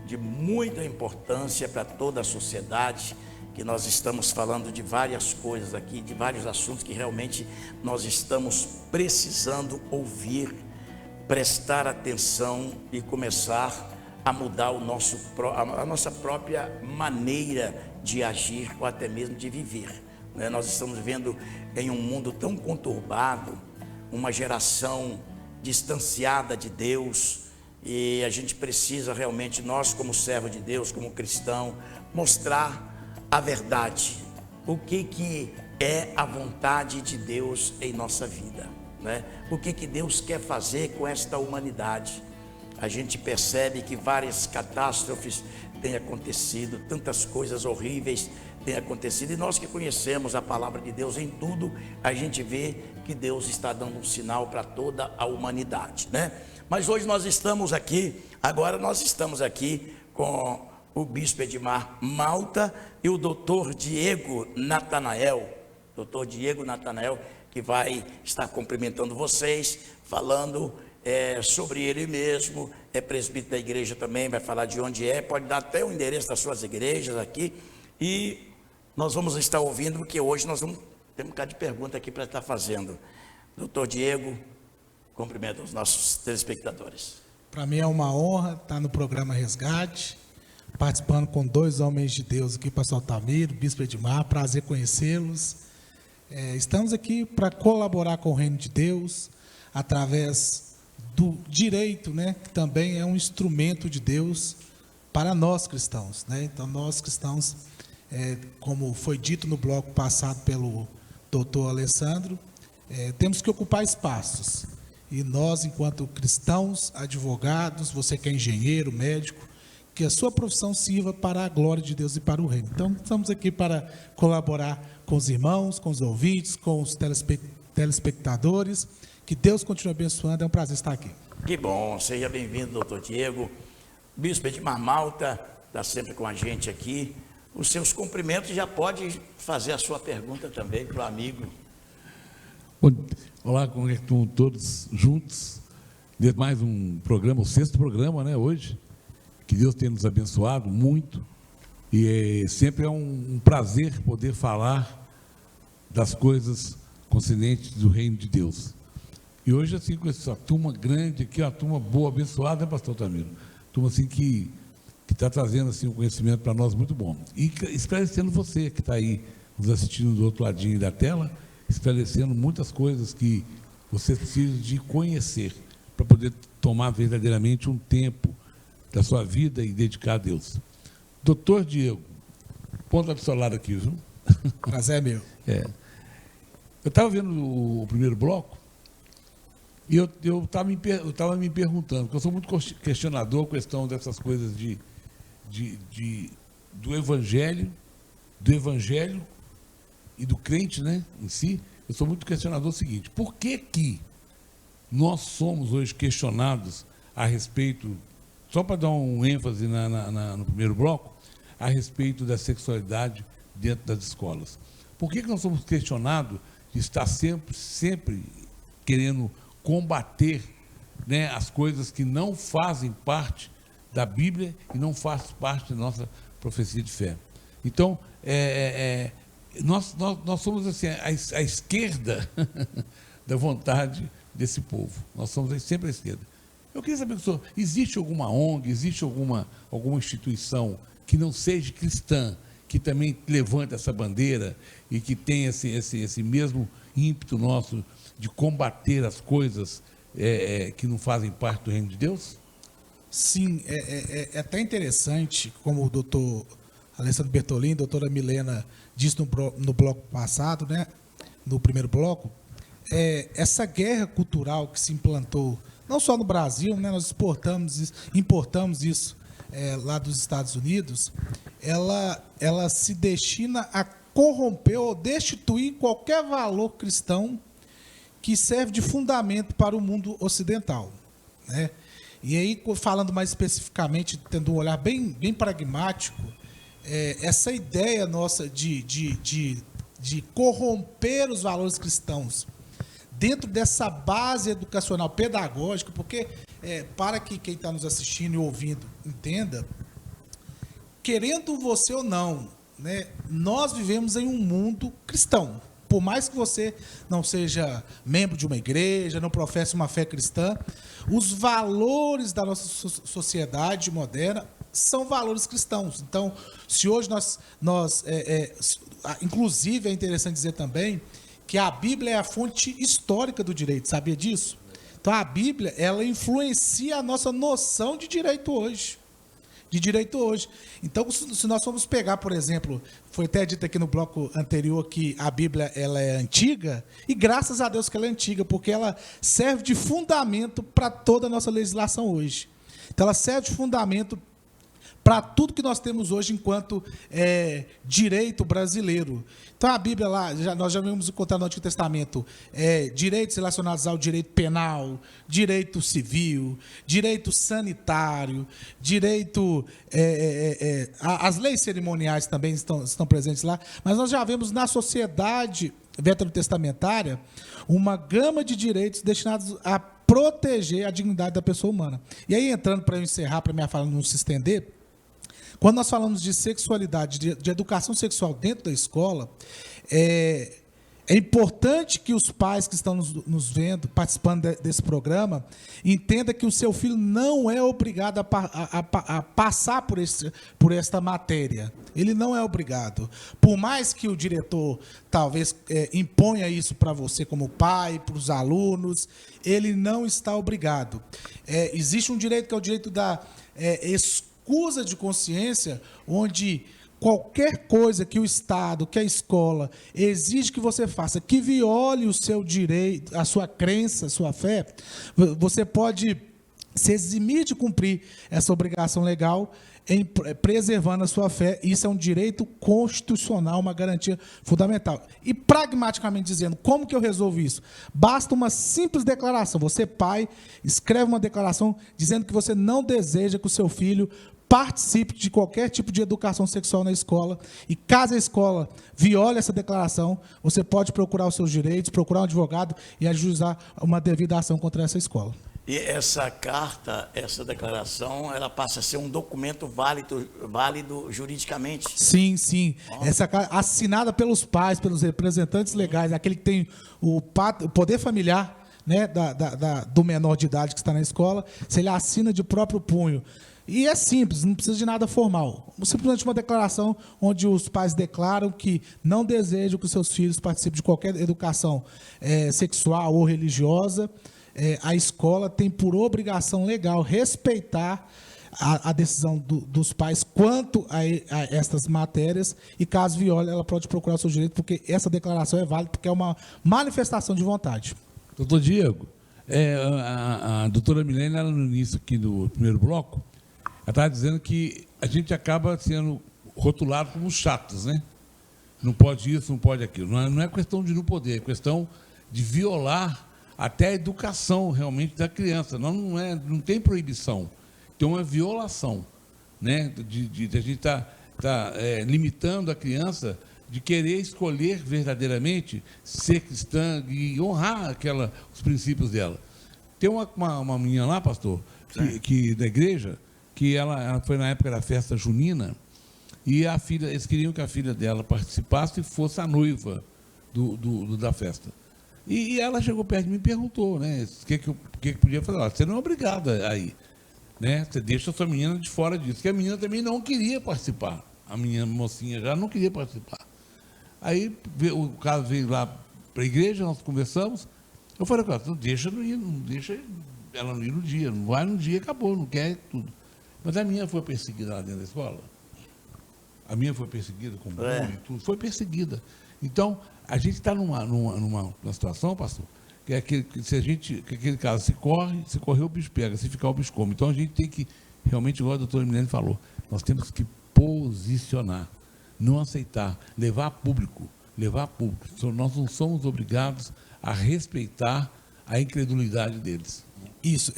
de muita importância para toda a sociedade, que nós estamos falando de várias coisas aqui, de vários assuntos que realmente nós estamos precisando ouvir, prestar atenção e começar a mudar a nossa própria maneira de agir ou até mesmo de viver, né? Nós estamos vivendo em um mundo tão conturbado, uma geração distanciada de Deus, e a gente precisa realmente, nós como servo de Deus, como cristão, mostrar a verdade, o que é a vontade de Deus em nossa vida, né? O que Deus quer fazer com esta humanidade. A gente percebe que várias catástrofes têm acontecido, tantas coisas horríveis têm acontecido, e nós que conhecemos a palavra de Deus, em tudo a gente vê que Deus está dando um sinal para toda a humanidade, né? Mas hoje nós estamos aqui com o Bispo Edmar Malta e o doutor Diego Natanael, que vai estar cumprimentando vocês, falando sobre ele mesmo, é presbítero da igreja também, vai falar de onde é, pode dar até o endereço das suas igrejas aqui, e nós vamos estar ouvindo, porque hoje nós vamos ter um bocado de pergunta aqui para estar fazendo. Doutor Diego, cumprimento os nossos telespectadores. Para mim é uma honra estar no programa Resgate, participando com dois homens de Deus aqui, pastor Altamiro, Bispo Edmar, prazer conhecê-los. Estamos aqui para colaborar com o reino de Deus, através do direito, né, que também é um instrumento de Deus para nós cristãos, né? Então, nós cristãos, como foi dito no bloco passado pelo doutor Alessandro, temos que ocupar espaços. E nós, enquanto cristãos, advogados, você que é engenheiro, médico, que a sua profissão sirva para a glória de Deus e para o reino. Então, estamos aqui para colaborar com os irmãos, com os ouvintes, com os telespectadores. Que Deus continue abençoando, é um prazer estar aqui. Que bom, seja bem-vindo, doutor Diego. Bispo Edmar Malta está sempre com a gente aqui. Os seus cumprimentos, já pode fazer a sua pergunta também para o amigo. Olá, como é que estão todos juntos? De mais um programa, o 6º programa, né, hoje. Que Deus tenha nos abençoado muito. E sempre é um prazer poder falar das coisas concernentes do reino de Deus. E hoje, assim, com essa turma grande aqui, uma turma boa, abençoada, né, pastor Altamiro? Turma, assim, que está trazendo, assim, um conhecimento para nós muito bom. E esclarecendo você, que está aí nos assistindo do outro ladinho da tela, esclarecendo muitas coisas que você precisa de conhecer, para poder tomar verdadeiramente um tempo da sua vida e dedicar a Deus. Doutor Diego, ponta do seu lado aqui, viu? Prazer é meu. Eu estava vendo o primeiro bloco, e eu estava me perguntando, porque eu sou muito questionador com a questão dessas coisas do evangelho e do crente, né, em si. Eu sou muito questionador do seguinte: por que nós somos hoje questionados a respeito, só para dar um ênfase no primeiro bloco, a respeito da sexualidade dentro das escolas? Por que nós somos questionados de estar sempre querendo combater, né, as coisas que não fazem parte da Bíblia e não fazem parte da nossa profecia de fé? Então, nós somos assim, a esquerda da vontade desse povo. Nós somos sempre a esquerda. Eu queria saber, professor, existe alguma ONG, existe alguma instituição que não seja cristã, que também levanta essa bandeira e que tem esse mesmo ímpeto nosso de combater as coisas que não fazem parte do reino de Deus? Sim, é até interessante, como o doutor Alessandro Bertolini, a doutora Milena disse no bloco passado, né, no primeiro bloco, essa guerra cultural que se implantou, não só no Brasil, né, nós importamos isso lá dos Estados Unidos, ela se destina a corromper ou destituir qualquer valor cristão que serve de fundamento para o mundo ocidental, né? E aí, falando mais especificamente, tendo um olhar bem pragmático, essa ideia nossa de corromper os valores cristãos dentro dessa base educacional pedagógica, porque, para que quem está nos assistindo e ouvindo entenda, querendo você ou não, né, nós vivemos em um mundo cristão. Por mais que você não seja membro de uma igreja, não professe uma fé cristã, os valores da nossa sociedade moderna são valores cristãos. Então, se hoje inclusive é interessante dizer também que a Bíblia é a fonte histórica do direito, sabia disso? Então, a Bíblia, ela influencia a nossa noção de direito hoje. Então, se nós formos pegar, por exemplo, foi até dito aqui no bloco anterior que a Bíblia ela é antiga, e graças a Deus que ela é antiga, porque ela serve de fundamento para toda a nossa legislação hoje. Então, ela serve de fundamento para tudo que nós temos hoje enquanto direito brasileiro. Então, a Bíblia lá, nós já vimos encontrar no Antigo Testamento direitos relacionados ao direito penal, direito civil, direito sanitário, direito... as leis cerimoniais também estão presentes lá, mas nós já vemos na sociedade veterotestamentária uma gama de direitos destinados a proteger a dignidade da pessoa humana. E aí, entrando para eu encerrar, para minha fala não se estender, quando nós falamos de sexualidade, de educação sexual dentro da escola, é importante que os pais que estão nos vendo, participando desse programa, entendam que o seu filho não é obrigado a passar por esta matéria. Ele não é obrigado. Por mais que o diretor talvez imponha isso para você como pai, para os alunos, ele não está obrigado. Existe um direito que é o direito da escusa de consciência, onde qualquer coisa que o Estado, que a escola exige que você faça, que viole o seu direito, a sua crença, a sua fé, você pode se eximir de cumprir essa obrigação legal preservando a sua fé. Isso é um direito constitucional, uma garantia fundamental. E, pragmaticamente dizendo, como que eu resolvo isso? Basta uma simples declaração. Você, pai, escreve uma declaração dizendo que você não deseja que o seu filho participe de qualquer tipo de educação sexual na escola, e caso a escola viole essa declaração, você pode procurar os seus direitos, procurar um advogado e ajuizar uma devida ação contra essa escola. E essa carta, essa declaração, ela passa a ser um documento válido juridicamente? Sim, sim. Essa carta assinada pelos pais, pelos representantes legais, aquele que tem o poder familiar, né, do menor de idade que está na escola, se ele assina de próprio punho. E é simples, não precisa de nada formal. Simplesmente uma declaração onde os pais declaram que não desejam que os seus filhos participem de qualquer educação sexual ou religiosa. A escola tem por obrigação legal respeitar a decisão dos pais quanto a estas matérias, e caso viole, ela pode procurar o seu direito, porque essa declaração é válida, porque é uma manifestação de vontade. Doutor Diego, a doutora Milene, ela no início aqui do primeiro bloco, ela estava dizendo que a gente acaba sendo rotulado como chatos, né? Não pode isso, não pode aquilo. Não é questão de não poder, é questão de violar até a educação realmente da criança. Não tem proibição, tem uma violação, né? De a gente tá limitando a criança de querer escolher verdadeiramente ser cristã e honrar os princípios dela. Tem uma menina lá, pastor, que da igreja, que ela foi na época da festa junina, e eles queriam que a filha dela participasse e fosse a noiva da festa. E ela chegou perto de mim e perguntou, né, o que podia fazer. Você não é obrigada a ir, né? Você deixa a sua menina de fora disso. Que a menina também não queria participar. A minha mocinha já não queria participar. Aí o caso veio lá para a igreja, nós conversamos. Eu falei, não deixa ela não ir no dia, não vai no dia, acabou, não quer tudo. Mas a minha foi perseguida lá dentro da escola. A minha foi perseguida com bullying e tudo, foi perseguida. Então, a gente está numa situação, pastor, que é que aquele caso se correr o bicho pega, se ficar o bicho come. Então, a gente tem que, realmente, igual a doutora Milene falou, nós temos que posicionar, não aceitar, levar a público. Nós não somos obrigados a respeitar a incredulidade deles. Isso,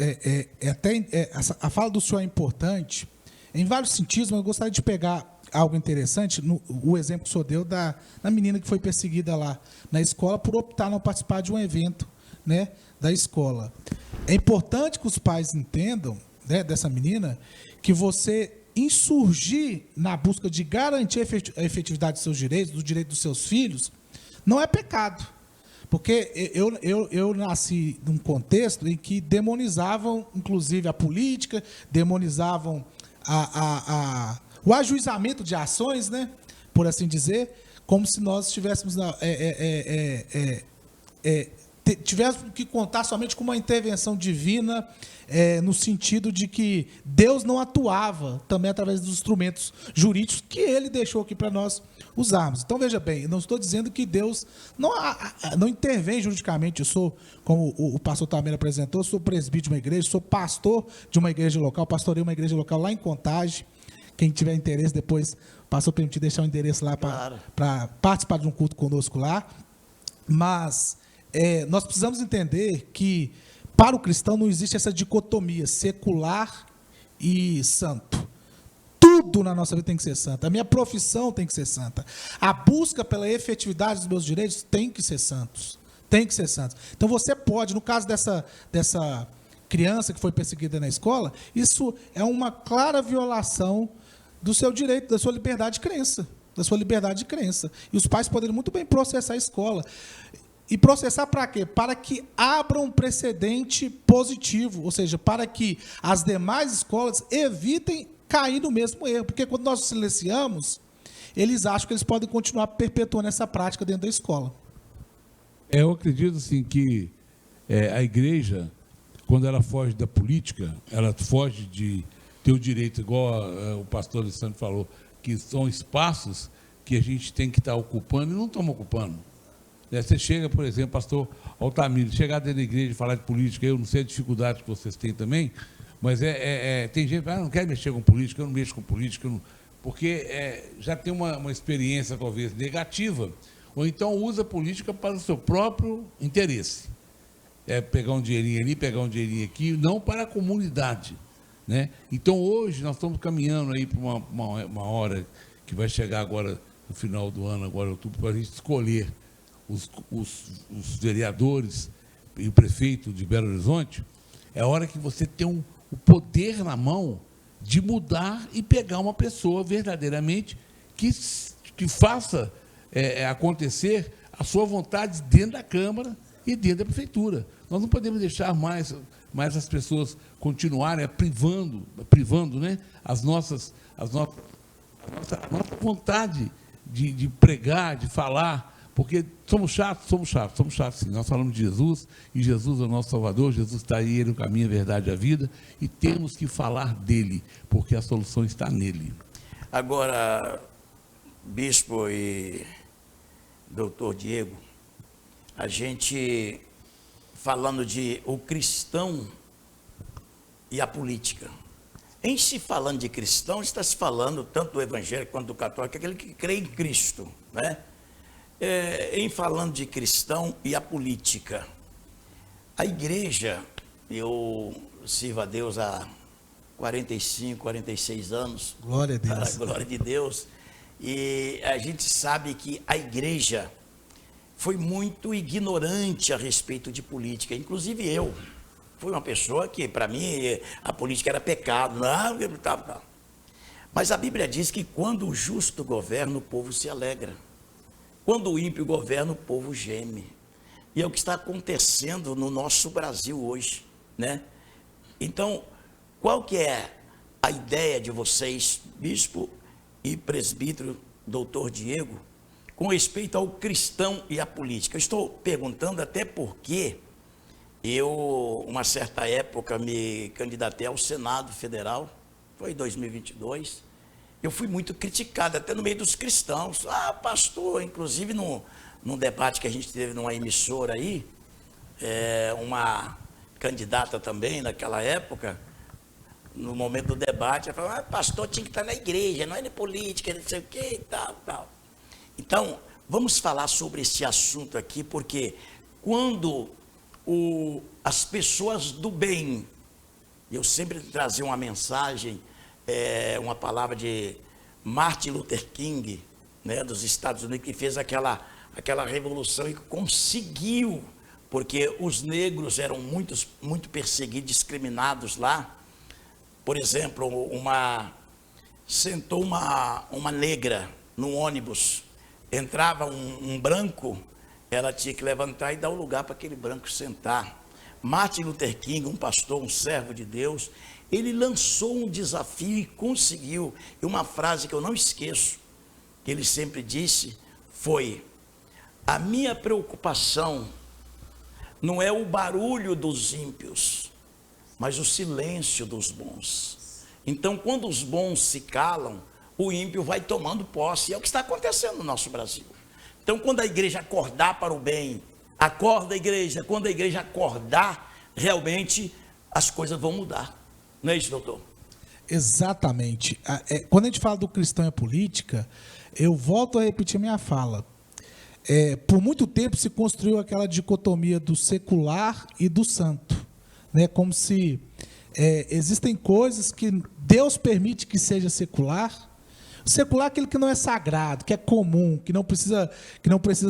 a fala do senhor é importante em vários sentidos, mas eu gostaria de pegar algo interessante, o exemplo que o senhor deu da menina que foi perseguida lá na escola por optar não participar de um evento, né, da escola. É importante que os pais entendam, né, dessa menina, que você insurgir na busca de garantir a efetividade dos seus direitos, do direito dos seus filhos, não é pecado. Porque eu nasci num contexto em que demonizavam, inclusive, a política, demonizavam o ajuizamento de ações, né, por assim dizer, como se nós tivéssemos tivéssemos que contar somente com uma intervenção divina, no sentido de que Deus não atuava também através dos instrumentos jurídicos que Ele deixou aqui para nós usarmos. Então, veja bem, eu não estou dizendo que Deus não intervém juridicamente. Eu sou, como o pastor Tamir apresentou, sou presbítero de uma igreja, sou pastor de uma igreja local, pastorei uma igreja local lá em Contagem. Quem tiver interesse, depois o pastor permitir deixar o endereço lá para participar de um culto conosco lá. Mas nós precisamos entender que, para o cristão, não existe essa dicotomia secular e santo. Tudo na nossa vida tem que ser santo. A minha profissão tem que ser santa. A busca pela efetividade dos meus direitos tem que ser santos. Tem que ser santos. Então, você pode, no caso dessa criança que foi perseguida na escola, isso é uma clara violação do seu direito, da sua liberdade de crença. Da sua liberdade de crença. E os pais poderiam muito bem processar a escola. E processar para quê? Para que abra um precedente positivo, ou seja, para que as demais escolas evitem cair no mesmo erro. Porque quando nós silenciamos, eles acham que eles podem continuar perpetuando essa prática dentro da escola. Eu acredito assim, que a igreja, quando ela foge da política, ela foge de ter o direito, igual o pastor Alessandro falou, que são espaços que a gente tem que estar ocupando e não estamos ocupando. Você chega, por exemplo, pastor Altamir, chegar dentro da igreja e falar de política, eu não sei a dificuldade que vocês têm também, mas tem gente que não quer mexer com política, eu não mexo com política, porque já tem uma experiência talvez negativa, ou então usa a política para o seu próprio interesse. Pegar um dinheirinho ali, pegar um dinheirinho aqui, não para a comunidade. Né? Então, hoje, nós estamos caminhando aí para uma hora que vai chegar agora, no final do ano, agora outubro, para a gente escolher os vereadores e o prefeito de Belo Horizonte. É a hora que você tem o poder na mão de mudar e pegar uma pessoa verdadeiramente que faça acontecer a sua vontade dentro da Câmara e dentro da Prefeitura. Nós não podemos deixar mais as pessoas continuarem privando, né, a nossa vontade de pregar, de falar, porque somos chatos sim. Nós falamos de Jesus, e Jesus é o nosso Salvador, Jesus está aí, Ele é o caminho, a verdade e a vida, e temos que falar dele, porque a solução está nele. Agora, bispo e doutor Diego, a gente falando de o cristão e a política. Em se falando de cristão, está se falando tanto do evangélico quanto do católico, aquele que crê em Cristo, né? Em falando de cristão e a política, a igreja, eu sirvo a Deus há 45, 46 anos. Glória a Deus. Glória de Deus. E a gente sabe que a igreja foi muito ignorante a respeito de política. Inclusive eu fui uma pessoa que, para mim, a política era pecado. Não. Mas a Bíblia diz que quando o justo governa, o povo se alegra. Quando o ímpio governa, o povo geme. E é o que está acontecendo no nosso Brasil hoje, né? Então, qual que é a ideia de vocês, bispo e presbítero, doutor Diego, com respeito ao cristão e à política? Eu estou perguntando até porque eu, uma certa época, me candidatei ao Senado Federal, foi em 2022, eu fui muito criticado, até no meio dos cristãos. Pastor, inclusive num debate que a gente teve numa emissora aí, uma candidata também naquela época, no momento do debate, ela falou, pastor tinha que estar na igreja, não é na política, não sei o quê e tal. Então, vamos falar sobre esse assunto aqui, porque quando as pessoas do bem. Eu sempre trazia uma mensagem, uma palavra de Martin Luther King, né, dos Estados Unidos, que fez aquela revolução e conseguiu, porque os negros eram muito perseguidos, discriminados lá. Por exemplo, sentou uma negra no ônibus, entrava um branco, ela tinha que levantar e dar o lugar para aquele branco sentar. Martin Luther King, um pastor, um servo de Deus, ele lançou um desafio e conseguiu. E uma frase que eu não esqueço, que ele sempre disse, foi: a minha preocupação não é o barulho dos ímpios, mas o silêncio dos bons. Então, quando os bons se calam, o ímpio vai tomando posse. E é o que está acontecendo no nosso Brasil. Então, quando a igreja acordar para o bem, acorda a igreja. Quando a igreja acordar, realmente as coisas vão mudar. Não é isso, doutor? Exatamente. Quando a gente fala do cristão e a política, eu volto a repetir minha fala. Por muito tempo se construiu aquela dicotomia do secular e do santo, né? Como se existem coisas que Deus permite que seja secular. O secular é aquele que não é sagrado, que é comum, que não precisa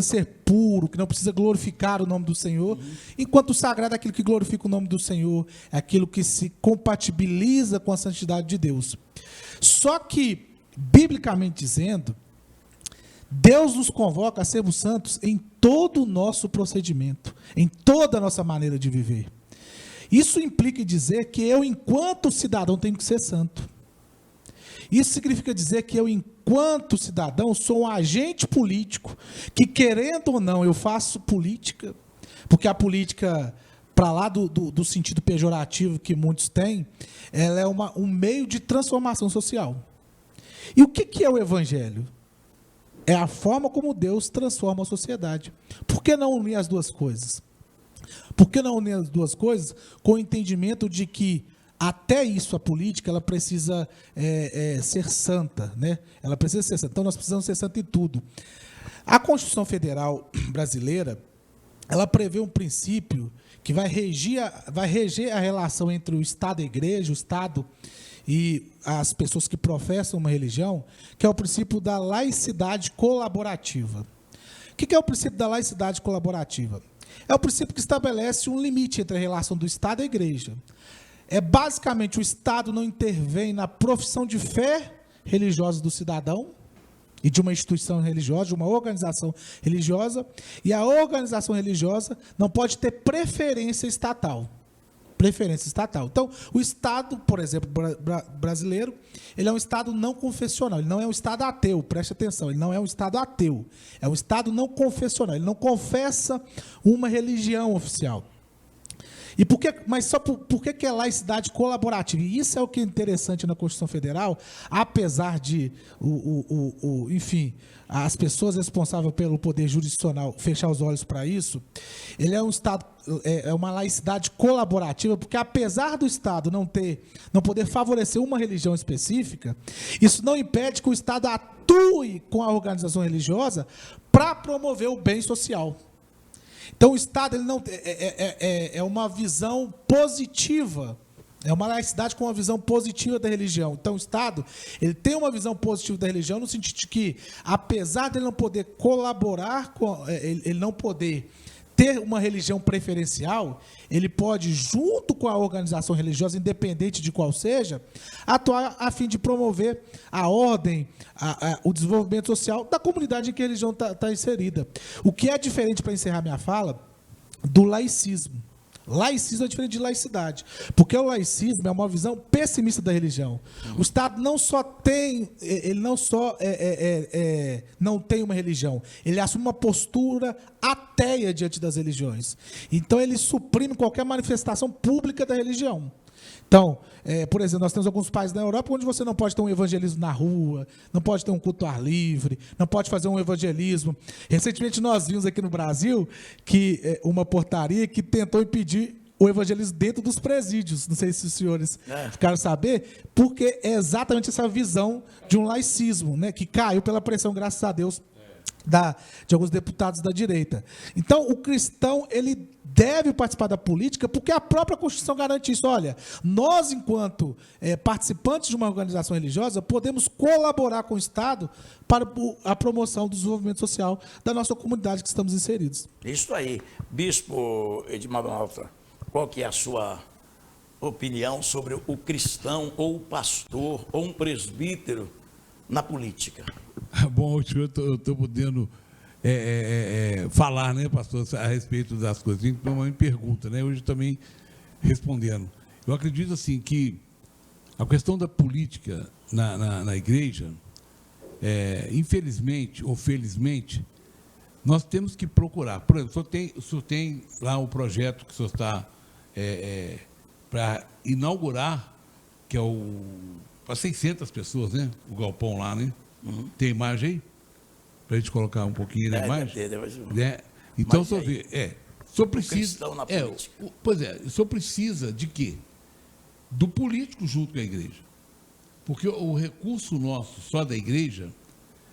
ser puro, que não precisa glorificar o nome do Senhor, enquanto o sagrado é aquilo que glorifica o nome do Senhor, é aquilo que se compatibiliza com a santidade de Deus. Só que, biblicamente dizendo, Deus nos convoca a sermos santos em todo o nosso procedimento, em toda a nossa maneira de viver. Isso implica em dizer que eu, enquanto cidadão, tenho que ser santo. Isso significa dizer que eu, enquanto cidadão, sou um agente político, que, querendo ou não, eu faço política, porque a política, para lá do sentido pejorativo que muitos têm, ela é um meio de transformação social. E o que é o evangelho? É a forma como Deus transforma a sociedade. Por que não unir as duas coisas? Por que não unir as duas coisas com o entendimento de que até isso, a política, ela precisa ser santa, né? Ela precisa ser santa. Então, nós precisamos ser santos em tudo. A Constituição Federal brasileira, ela prevê um princípio que vai reger a relação entre o Estado e a Igreja, o Estado e as pessoas que professam uma religião, que é o princípio da laicidade colaborativa. O que é o princípio da laicidade colaborativa? É o princípio que estabelece um limite entre a relação do Estado e a Igreja. Basicamente, o Estado não intervém na profissão de fé religiosa do cidadão e de uma instituição religiosa, de uma organização religiosa, e a organização religiosa não pode ter preferência estatal. Então, o Estado, por exemplo, brasileiro, ele é um Estado não confessional, ele não é um Estado ateu, preste atenção, ele não é um Estado ateu, é um Estado não confessional, ele não confessa uma religião oficial. Mas por que é laicidade colaborativa? E isso é o que é interessante na Constituição Federal, apesar de, enfim, as pessoas responsáveis pelo poder jurisdicional fechar os olhos para isso. Ele é um Estado, é uma laicidade colaborativa, porque apesar do Estado não poder favorecer uma religião específica, isso não impede que o Estado atue com a organização religiosa para promover o bem social. Então, o Estado ele não é uma visão positiva, é uma laicidade com uma visão positiva da religião. Então, o Estado ele tem uma visão positiva da religião no sentido de que, apesar de ele não poder colaborar, ele não poder ter uma religião preferencial, ele pode, junto com a organização religiosa, independente de qual seja, atuar a fim de promover a ordem, o desenvolvimento social da comunidade em que a religião está inserida. O que é diferente, para encerrar minha fala, do laicismo. Laicismo é diferente de laicidade, porque o laicismo é uma visão pessimista da religião. O Estado não tem uma religião, ele assume uma postura ateia diante das religiões. Então, ele suprime qualquer manifestação pública da religião. Então, por exemplo, nós temos alguns países na Europa onde você não pode ter um evangelismo na rua, não pode ter um culto ao ar livre, não pode fazer um evangelismo. Recentemente nós vimos aqui no Brasil que uma portaria que tentou impedir o evangelismo dentro dos presídios. Não sei se os senhores ficaram a saber, porque é exatamente essa visão de um laicismo, né, que caiu pela pressão, graças a Deus, de alguns deputados da direita. Então, o cristão, ele deve participar da política, porque a própria Constituição garante isso. Olha, nós, enquanto participantes de uma organização religiosa, podemos colaborar com o Estado para a promoção do desenvolvimento social da nossa comunidade que estamos inseridos. Isso aí. Bispo Edmar Malta, qual que é a sua opinião sobre o cristão, ou o pastor, ou um presbítero na política? Bom, eu estou podendo falar, né, pastor, a respeito das coisas. Então, uma pergunta, né? Hoje também respondendo. Eu acredito, assim, que a questão da política na igreja, infelizmente ou felizmente, nós temos que procurar. Por exemplo, o senhor tem lá um projeto que o senhor está para inaugurar, que é para 600 pessoas, né? O galpão lá, né? Uhum. Tem imagem aí? Para a gente colocar um pouquinho da imagem? Então, o senhor vê, o senhor precisa... o senhor precisa de quê? Do político junto com a igreja. Porque o recurso nosso, só da igreja,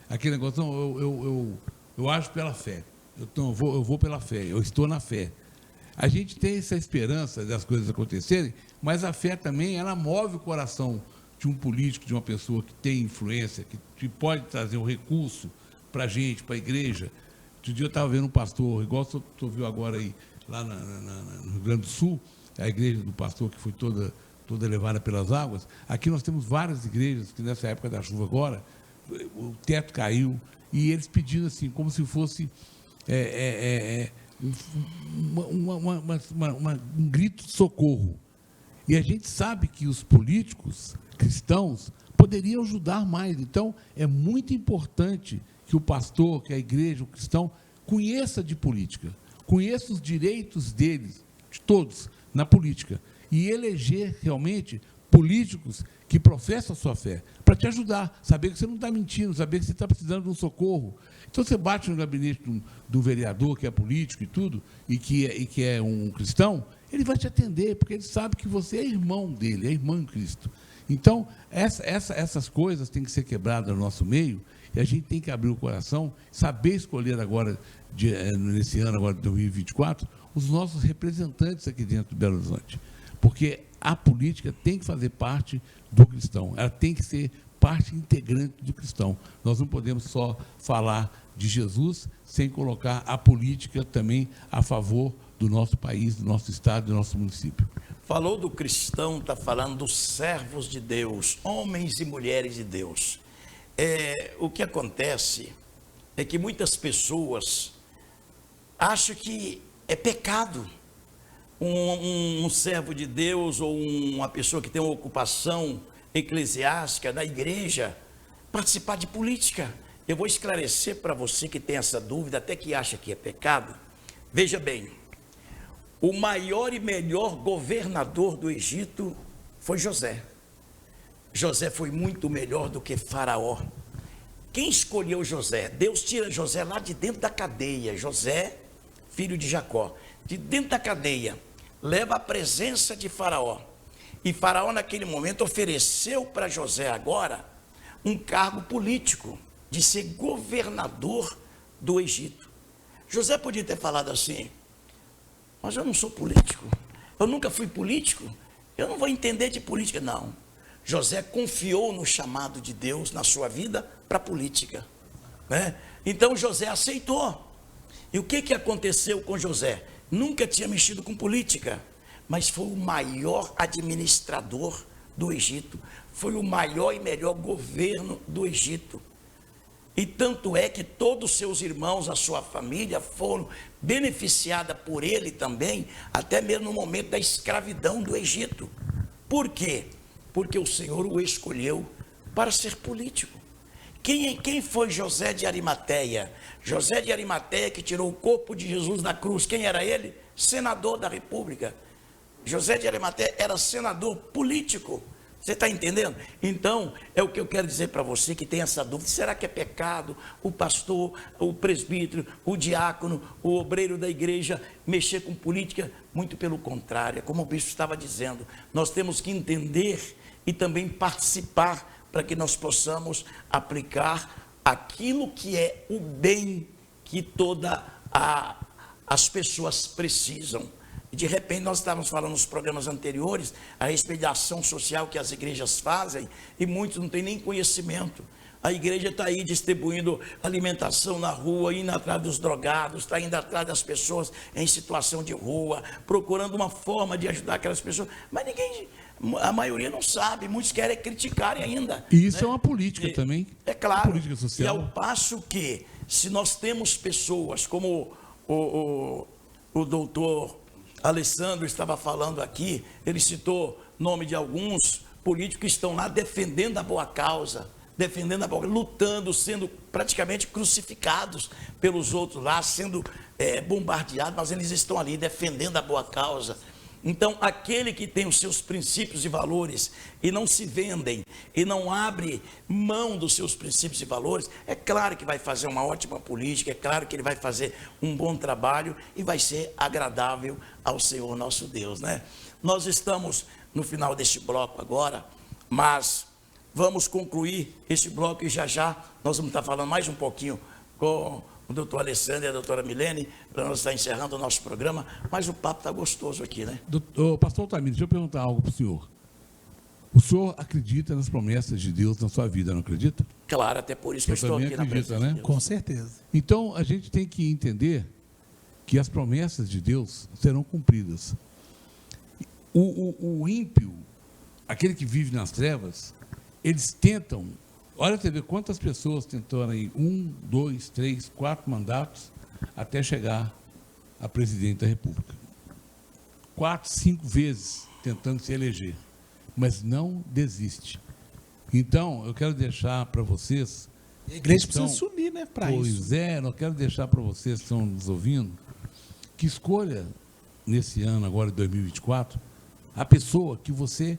aquele negócio, não, eu ajo pela fé. Eu vou pela fé, eu estou na fé. A gente tem essa esperança das coisas acontecerem, mas a fé também, ela move o coração de um político, de uma pessoa que tem influência, que pode trazer um recurso para a gente, para a igreja. Outro dia eu estava vendo um pastor, igual o senhor viu agora aí, lá no Rio Grande do Sul, a igreja do pastor que foi toda levada pelas águas. Aqui nós temos várias igrejas que nessa época da chuva agora, o teto caiu, e eles pedindo assim, como se fosse um grito de socorro. E a gente sabe que os políticos cristãos poderiam ajudar mais. Então, é muito importante que o pastor, que a igreja, o cristão, conheça de política, conheça os direitos deles, de todos, na política, e eleger realmente políticos que professam a sua fé, para te ajudar, saber que você não está mentindo, saber que você está precisando de um socorro. Então, você bate no gabinete do vereador, que é político e tudo, e que é um cristão, ele vai te atender, porque ele sabe que você é irmão dele, é irmão em Cristo. Então, essas coisas têm que ser quebradas no nosso meio, e a gente tem que abrir o coração, saber escolher agora, nesse ano agora de 2024, os nossos representantes aqui dentro do Belo Horizonte. Porque a política tem que fazer parte do cristão, ela tem que ser parte integrante do cristão. Nós não podemos só falar de Jesus sem colocar a política também a favor do nosso país, do nosso estado, do nosso município. Falou do cristão, está falando dos servos de Deus, homens e mulheres de Deus. O que acontece é que muitas pessoas acham que é pecado um servo de Deus ou uma pessoa que tem uma ocupação eclesiástica da igreja participar de política. Eu vou esclarecer para você que tem essa dúvida, até que acha que é pecado. Veja bem, o maior e melhor governador do Egito foi José. José foi muito melhor do que Faraó. Quem escolheu José? Deus tira José lá de dentro da cadeia. José, filho de Jacó, de dentro da cadeia, leva a presença de Faraó. E Faraó, naquele momento, ofereceu para José agora um cargo político, de ser governador do Egito. José podia ter falado assim: mas eu não sou político, eu nunca fui político, eu não vou entender de política. Não. José confiou no chamado de Deus na sua vida para a política, né? Então José aceitou. E o que aconteceu com José? Nunca tinha mexido com política, mas foi o maior administrador do Egito, foi o maior e melhor governo do Egito. E tanto é que todos os seus irmãos, a sua família, foram beneficiados por ele também, até mesmo no momento da escravidão do Egito. Por quê? Porque o Senhor o escolheu para ser político. Quem foi José de Arimateia? José de Arimateia, que tirou o corpo de Jesus da cruz. Quem era ele? Senador da República. José de Arimateia era senador político. Você está entendendo? Então, é o que eu quero dizer para você que tem essa dúvida. Será que é pecado o pastor, o presbítero, o diácono, o obreiro da igreja mexer com política? Muito pelo contrário, como o bispo estava dizendo, nós temos que entender e também participar para que nós possamos aplicar aquilo que é o bem que as pessoas precisam. E de repente nós estávamos falando nos programas anteriores a respeito da ação social que as igrejas fazem e muitos não têm nem conhecimento. A igreja está aí distribuindo alimentação na rua, indo atrás dos drogados, está indo atrás das pessoas em situação de rua, procurando uma forma de ajudar aquelas pessoas. Mas a maioria não sabe, muitos querem criticar ainda. E isso é uma política também. É claro. Política social. E ao passo que, se nós temos pessoas como o doutor Alessandro estava falando aqui, ele citou nome de alguns políticos que estão lá defendendo a boa causa, lutando, sendo praticamente crucificados pelos outros lá, sendo bombardeados, mas eles estão ali defendendo a boa causa. Então, aquele que tem os seus princípios e valores e não se vendem e não abre mão dos seus princípios e valores, é claro que vai fazer uma ótima política, é claro que ele vai fazer um bom trabalho e vai ser agradável ao Senhor nosso Deus, né? Nós estamos no final deste bloco agora, mas vamos concluir este bloco e já nós vamos estar falando mais um pouquinho com o doutor Alessandro e a doutora Milene, para nós estar encerrando o nosso programa, mas o papo está gostoso aqui, né? Pastor Altamiro, deixa eu perguntar algo para o senhor. O senhor acredita nas promessas de Deus na sua vida, não acredita? Claro, até por isso que eu estou aqui na presença de Deus. Com certeza. Então, a gente tem que entender que as promessas de Deus serão cumpridas. O ímpio, aquele que vive nas trevas, eles tentam. Olha, você vê quantas pessoas tentaram aí 1, 2, 3, 4 mandatos até chegar a presidente da República. 4, 5 vezes tentando se eleger, mas não desiste. Então, eu quero deixar para vocês... A igreja precisa se unir, né, para isso. Pois é, eu quero deixar para vocês que estão nos ouvindo, que escolha, nesse ano, agora de 2024, a pessoa que você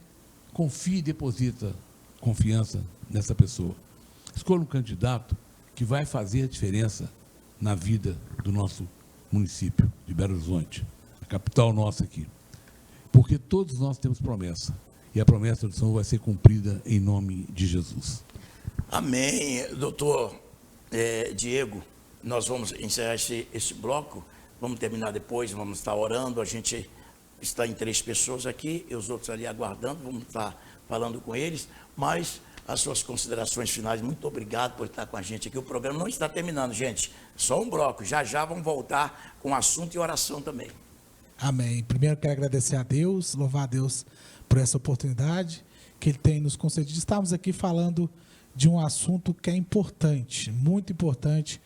confia e deposita confiança nessa pessoa. Escolha um candidato que vai fazer a diferença na vida do nosso município de Belo Horizonte, a capital nossa aqui. Porque todos nós temos promessa, e a promessa do Senhor vai ser cumprida em nome de Jesus. Amém, doutor Diego. Nós vamos encerrar esse bloco, vamos terminar depois, vamos estar orando, a gente está em 3 pessoas aqui, e os outros ali aguardando, vamos estar falando com eles, mas as suas considerações finais, muito obrigado por estar com a gente aqui. O programa não está terminando, gente, só um bloco, já vamos voltar com assunto e oração também. Amém. Primeiro quero agradecer a Deus, louvar a Deus por essa oportunidade que Ele tem nos concedido. Estamos aqui falando de um assunto que é importante, muito importante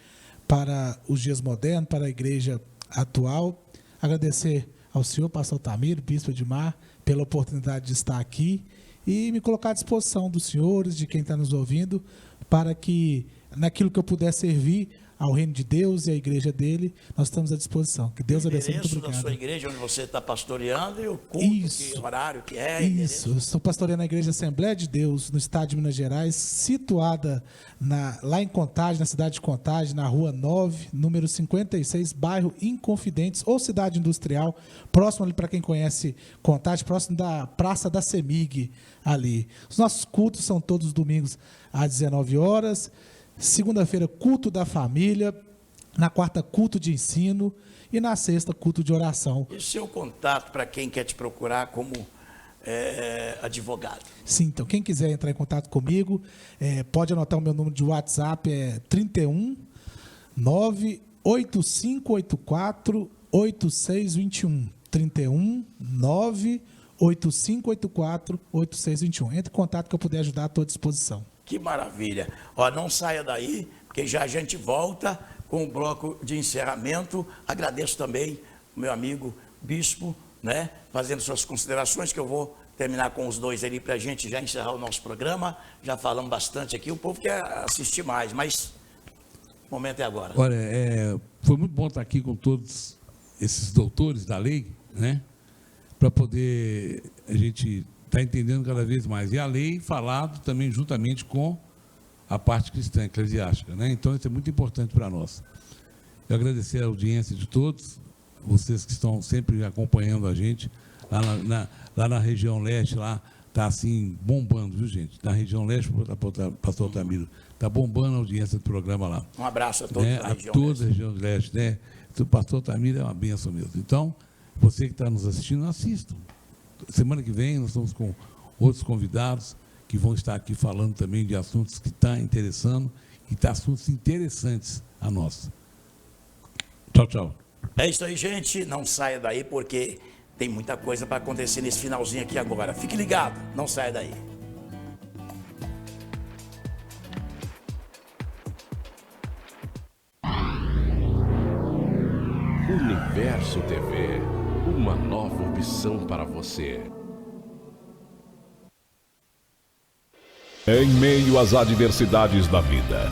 para os dias modernos, para a igreja atual. Agradecer ao senhor, pastor Altamiro, bispo Edmar, pela oportunidade de estar aqui e me colocar à disposição dos senhores, de quem está nos ouvindo, para que, naquilo que eu puder servir ao reino de Deus e à igreja dele, nós estamos à disposição. Que Deus abençoe. Muito obrigado. Da sua igreja, onde você está pastoreando, e o culto, que horário que é. Isso, eu estou pastoreando a Igreja Assembleia de Deus, no estado de Minas Gerais, situada lá em Contagem, na cidade de Contagem, na rua 9, número 56, bairro Inconfidentes, ou cidade industrial, próximo ali, para quem conhece Contagem, próximo da Praça da Semig, ali. Os nossos cultos são todos os domingos às 19 horas, segunda-feira, culto da família, na quarta, culto de ensino, e na sexta, culto de oração. E o seu contato para quem quer te procurar como advogado? Sim, então, quem quiser entrar em contato comigo, pode anotar o meu número de WhatsApp, 31 98584 8621. 31 98584 8621. Entre em contato que eu puder ajudar, à tua disposição. Que maravilha. Ó, não saia daí, porque já a gente volta com o bloco de encerramento. Agradeço também o meu amigo bispo, né, fazendo suas considerações, que eu vou terminar com os dois ali para a gente já encerrar o nosso programa. Já falamos bastante aqui, o povo quer assistir mais, mas o momento é agora. Olha, foi muito bom estar aqui com todos esses doutores da lei, né, para poder a gente está entendendo cada vez mais. E a lei falado também juntamente com a parte cristã, eclesiástica, né? Então, isso é muito importante para nós. Eu agradecer a audiência de todos, vocês que estão sempre acompanhando a gente, lá na região leste, lá está assim, bombando, viu, gente? Na região leste, pastor Altamiro, está bombando a audiência do programa lá. Um abraço a todos né? da região a toda leste. a região leste, né? O pastor Altamiro é uma bênção mesmo. Então, você que está nos assistindo, assista. Semana que vem nós estamos com outros convidados que vão estar aqui falando também de assuntos que estão interessando e assuntos interessantes a nós. Tchau, tchau. É isso aí, gente. Não saia daí, porque tem muita coisa para acontecer nesse finalzinho aqui agora. Fique ligado, não saia daí. Universo TV, uma nova opção para você. Em meio às adversidades da vida,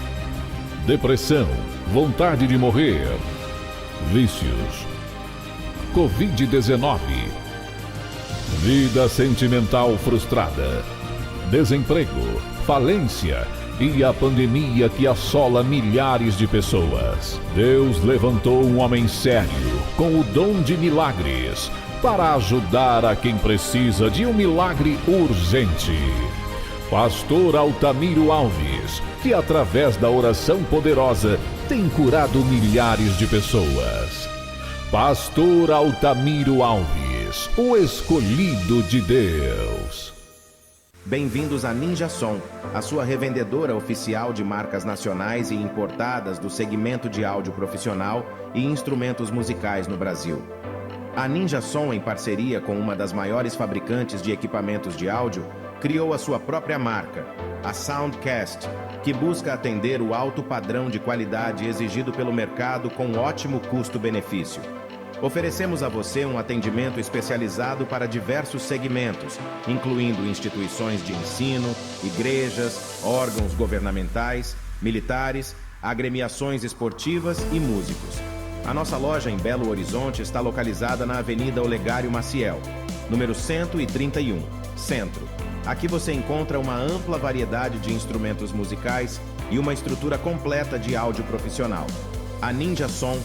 depressão, vontade de morrer, vícios, Covid-19, vida sentimental frustrada, desemprego, falência e a pandemia que assola milhares de pessoas. Deus levantou um homem sério com o dom de milagres para ajudar a quem precisa de um milagre urgente. Pastor Altamiro Alves, que através da oração poderosa tem curado milhares de pessoas. Pastor Altamiro Alves, o escolhido de Deus. Bem-vindos a Ninja Som, a sua revendedora oficial de marcas nacionais e importadas do segmento de áudio profissional e instrumentos musicais no Brasil. A Ninja Som, em parceria com uma das maiores fabricantes de equipamentos de áudio, criou a sua própria marca, a Soundcast, que busca atender o alto padrão de qualidade exigido pelo mercado com ótimo custo-benefício. Oferecemos a você um atendimento especializado para diversos segmentos, incluindo instituições de ensino, igrejas, órgãos governamentais, militares, agremiações esportivas e músicos. A nossa loja em Belo Horizonte está localizada na Avenida Olegário Maciel, número 131, Centro. Aqui você encontra uma ampla variedade de instrumentos musicais e uma estrutura completa de áudio profissional. A Ninja Som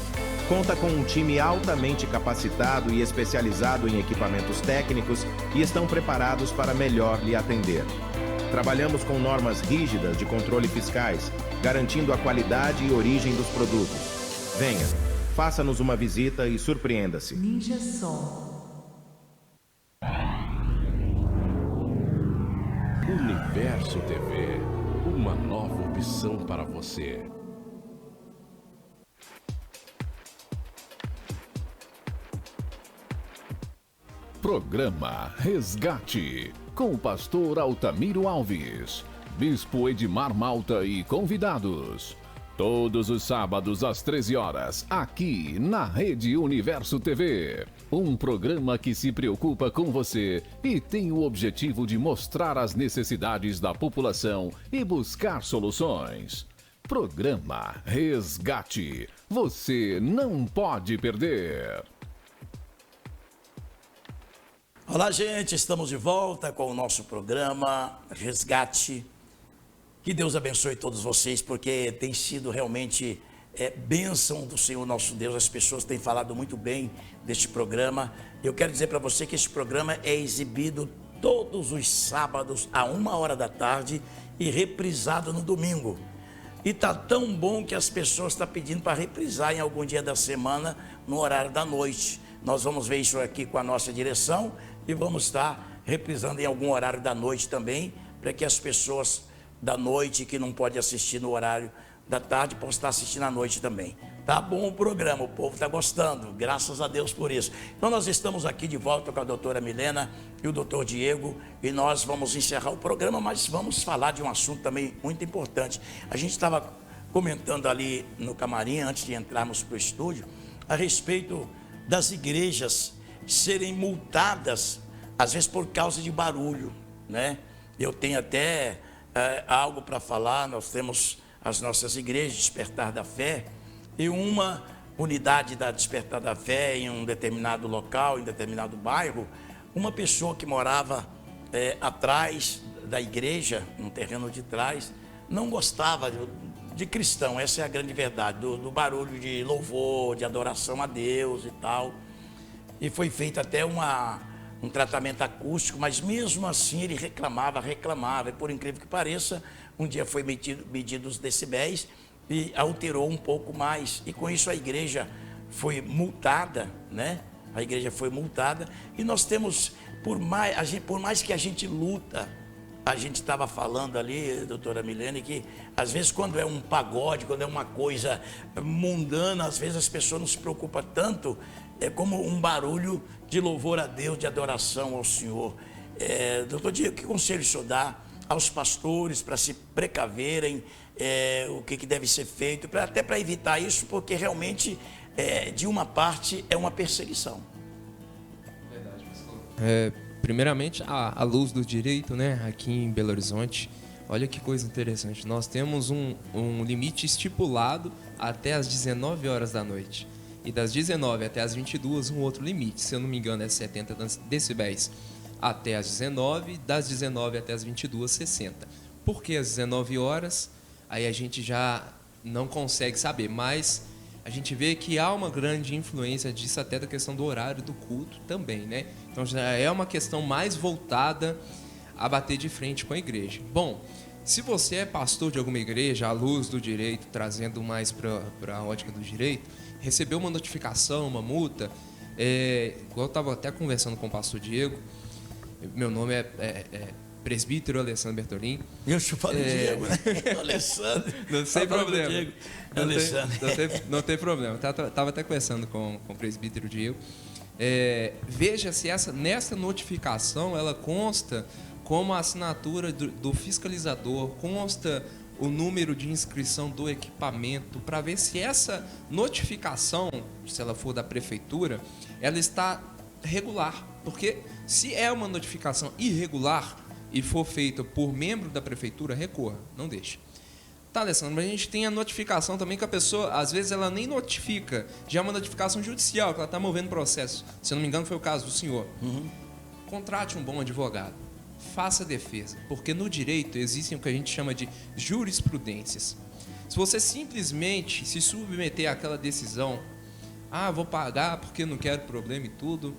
conta com um time altamente capacitado e especializado em equipamentos técnicos e estão preparados para melhor lhe atender. Trabalhamos com normas rígidas de controle fiscais, garantindo a qualidade e origem dos produtos. Venha, faça-nos uma visita e surpreenda-se. Ninja Som. Universo TV, uma nova opção para você. Programa Resgate, com o pastor Altamiro Alves, Bispo Edmar Malta e convidados. Todos os sábados às 13 horas, aqui na Rede Universo TV. Um programa que se preocupa com você e tem o objetivo de mostrar as necessidades da população e buscar soluções. Programa Resgate. Você não pode perder. Olá, gente, estamos de volta com o nosso programa Resgate. Que Deus abençoe todos vocês, porque tem sido realmente bênção do Senhor nosso Deus. As pessoas têm falado muito bem deste programa. Eu quero dizer para você que este programa é exibido todos os sábados a 1h da tarde e reprisado no domingo. E está tão bom que as pessoas estão pedindo para reprisar em algum dia da semana no horário da noite. Nós vamos ver isso aqui com a nossa direção e vamos estar reprisando em algum horário da noite também, para que as pessoas da noite que não pode assistir no horário da tarde possam estar assistindo à noite também. Tá bom o programa, o povo está gostando, graças a Deus por isso. Então nós estamos aqui de volta com a doutora Milena e o doutor Diego, e nós vamos encerrar o programa, mas vamos falar de um assunto também muito importante. A gente estava comentando ali no camarim, antes de entrarmos para o estúdio, a respeito das igrejas serem multadas, às vezes por causa de barulho, né? Eu tenho até algo para falar. Nós temos as nossas igrejas Despertar da Fé, e uma unidade da Despertar da Fé em um determinado local, em determinado bairro, uma pessoa que morava atrás da igreja, no terreno de trás, não gostava de cristão, essa é a grande verdade, do barulho de louvor, de adoração a Deus e tal. E foi feita até uma um tratamento acústico, mas mesmo assim ele reclamava, e por incrível que pareça, um dia foi medido os decibéis e alterou um pouco mais, e com isso a igreja foi multada, né? A igreja foi multada, e nós temos, por mais que a gente luta, a gente estava falando ali, doutora Milene, que às vezes quando é um pagode, quando é uma coisa mundana, às vezes as pessoas não se preocupam tanto, é como um barulho de louvor a Deus, de adoração ao Senhor. Doutor Diego, que conselho o senhor dá aos pastores para se precaverem, o que deve ser feito, até para evitar isso, porque realmente, de uma parte, é uma perseguição. Verdade, pastor. Primeiramente, a luz do direito, né, aqui em Belo Horizonte, olha que coisa interessante. Nós temos um limite estipulado até as 19 horas da noite. E das 19 até as 22, um outro limite, se eu não me engano, é 70 decibéis até as 19, das 19 até as 22, 60. Por que às 19 horas? Aí a gente já não consegue saber, mas a gente vê que há uma grande influência disso até da questão do horário do culto também, né? Então já é uma questão mais voltada a bater de frente com a igreja. Bom, se você é pastor de alguma igreja, à luz do direito, trazendo mais para a ótica do direito, recebeu uma notificação, uma multa, igual eu estava até conversando com o pastor Diego, meu nome é presbítero Alessandro Bertolin. Eu te falei Diego, né? Alessandro. Não tem problema. Diego. Não tem problema. Estava até conversando com o presbítero Diego. Veja se nessa notificação ela consta como a assinatura do fiscalizador, consta o número de inscrição do equipamento, para ver se essa notificação, se ela for da prefeitura, ela está regular. Porque se é uma notificação irregular e for feita por membro da prefeitura, recorra, não deixe. Tá, Alessandro, mas a gente tem a notificação também que a pessoa, às vezes, ela nem notifica, já é uma notificação judicial, que ela está movendo processo. Se eu não me engano, foi o caso do senhor. Contrate um bom advogado. Faça defesa, porque no direito existem o que a gente chama de jurisprudências. Se você simplesmente se submeter àquela decisão, vou pagar porque não quero problema e tudo,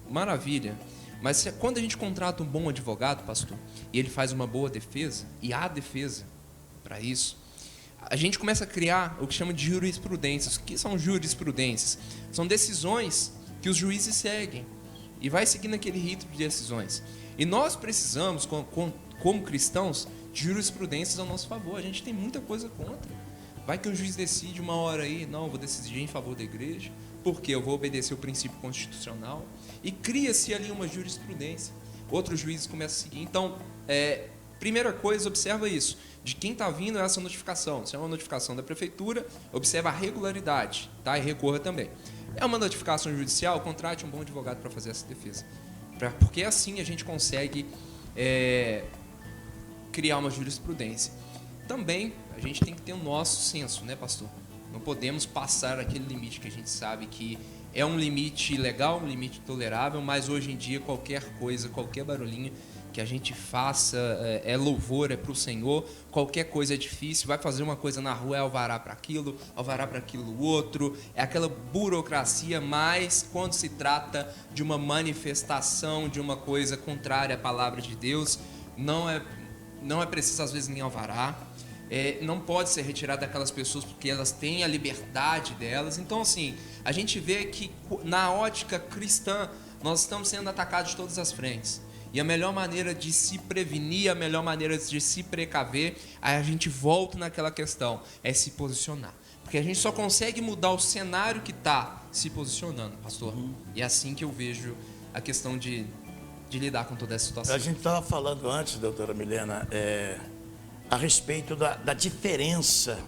maravilha. Mas quando a gente contrata um bom advogado, pastor, e ele faz uma boa defesa, e há defesa para isso, a gente começa a criar o que chama de jurisprudências. O que são jurisprudências? São decisões que os juízes seguem, e vai seguindo aquele rito de decisões. E nós precisamos, como cristãos, de jurisprudências ao nosso favor. A gente tem muita coisa contra. Vai que um juiz decide uma hora aí, não, eu vou decidir em favor da igreja, porque eu vou obedecer o princípio constitucional. E cria-se ali uma jurisprudência. Outros juízes começam a seguir. Então, primeira coisa, observa isso. De quem está vindo essa notificação. Se é uma notificação da prefeitura, observa a regularidade, tá? E recorra também. É uma notificação judicial, contrate um bom advogado para fazer essa defesa. Porque assim a gente consegue criar uma jurisprudência. Também a gente tem que ter o nosso senso, né, pastor? Não podemos passar aquele limite que a gente sabe que é um limite legal, um limite tolerável, mas hoje em dia qualquer coisa, qualquer barulhinho que a gente faça é louvor, é para o Senhor. Qualquer coisa é difícil, vai fazer uma coisa na rua, é alvará para aquilo outro, é aquela burocracia, mas quando se trata de uma manifestação, de uma coisa contrária à palavra de Deus, não é preciso às vezes nem alvará, não pode ser retirado daquelas pessoas porque elas têm a liberdade delas. Então assim, a gente vê que na ótica cristã nós estamos sendo atacados de todas as frentes. E a melhor maneira de se prevenir, a melhor maneira de se precaver, aí a gente volta naquela questão, é se posicionar. Porque a gente só consegue mudar o cenário que está se posicionando, pastor. E é assim que eu vejo a questão de lidar com toda essa situação. A gente estava falando antes, doutora Milena, a respeito da diferença.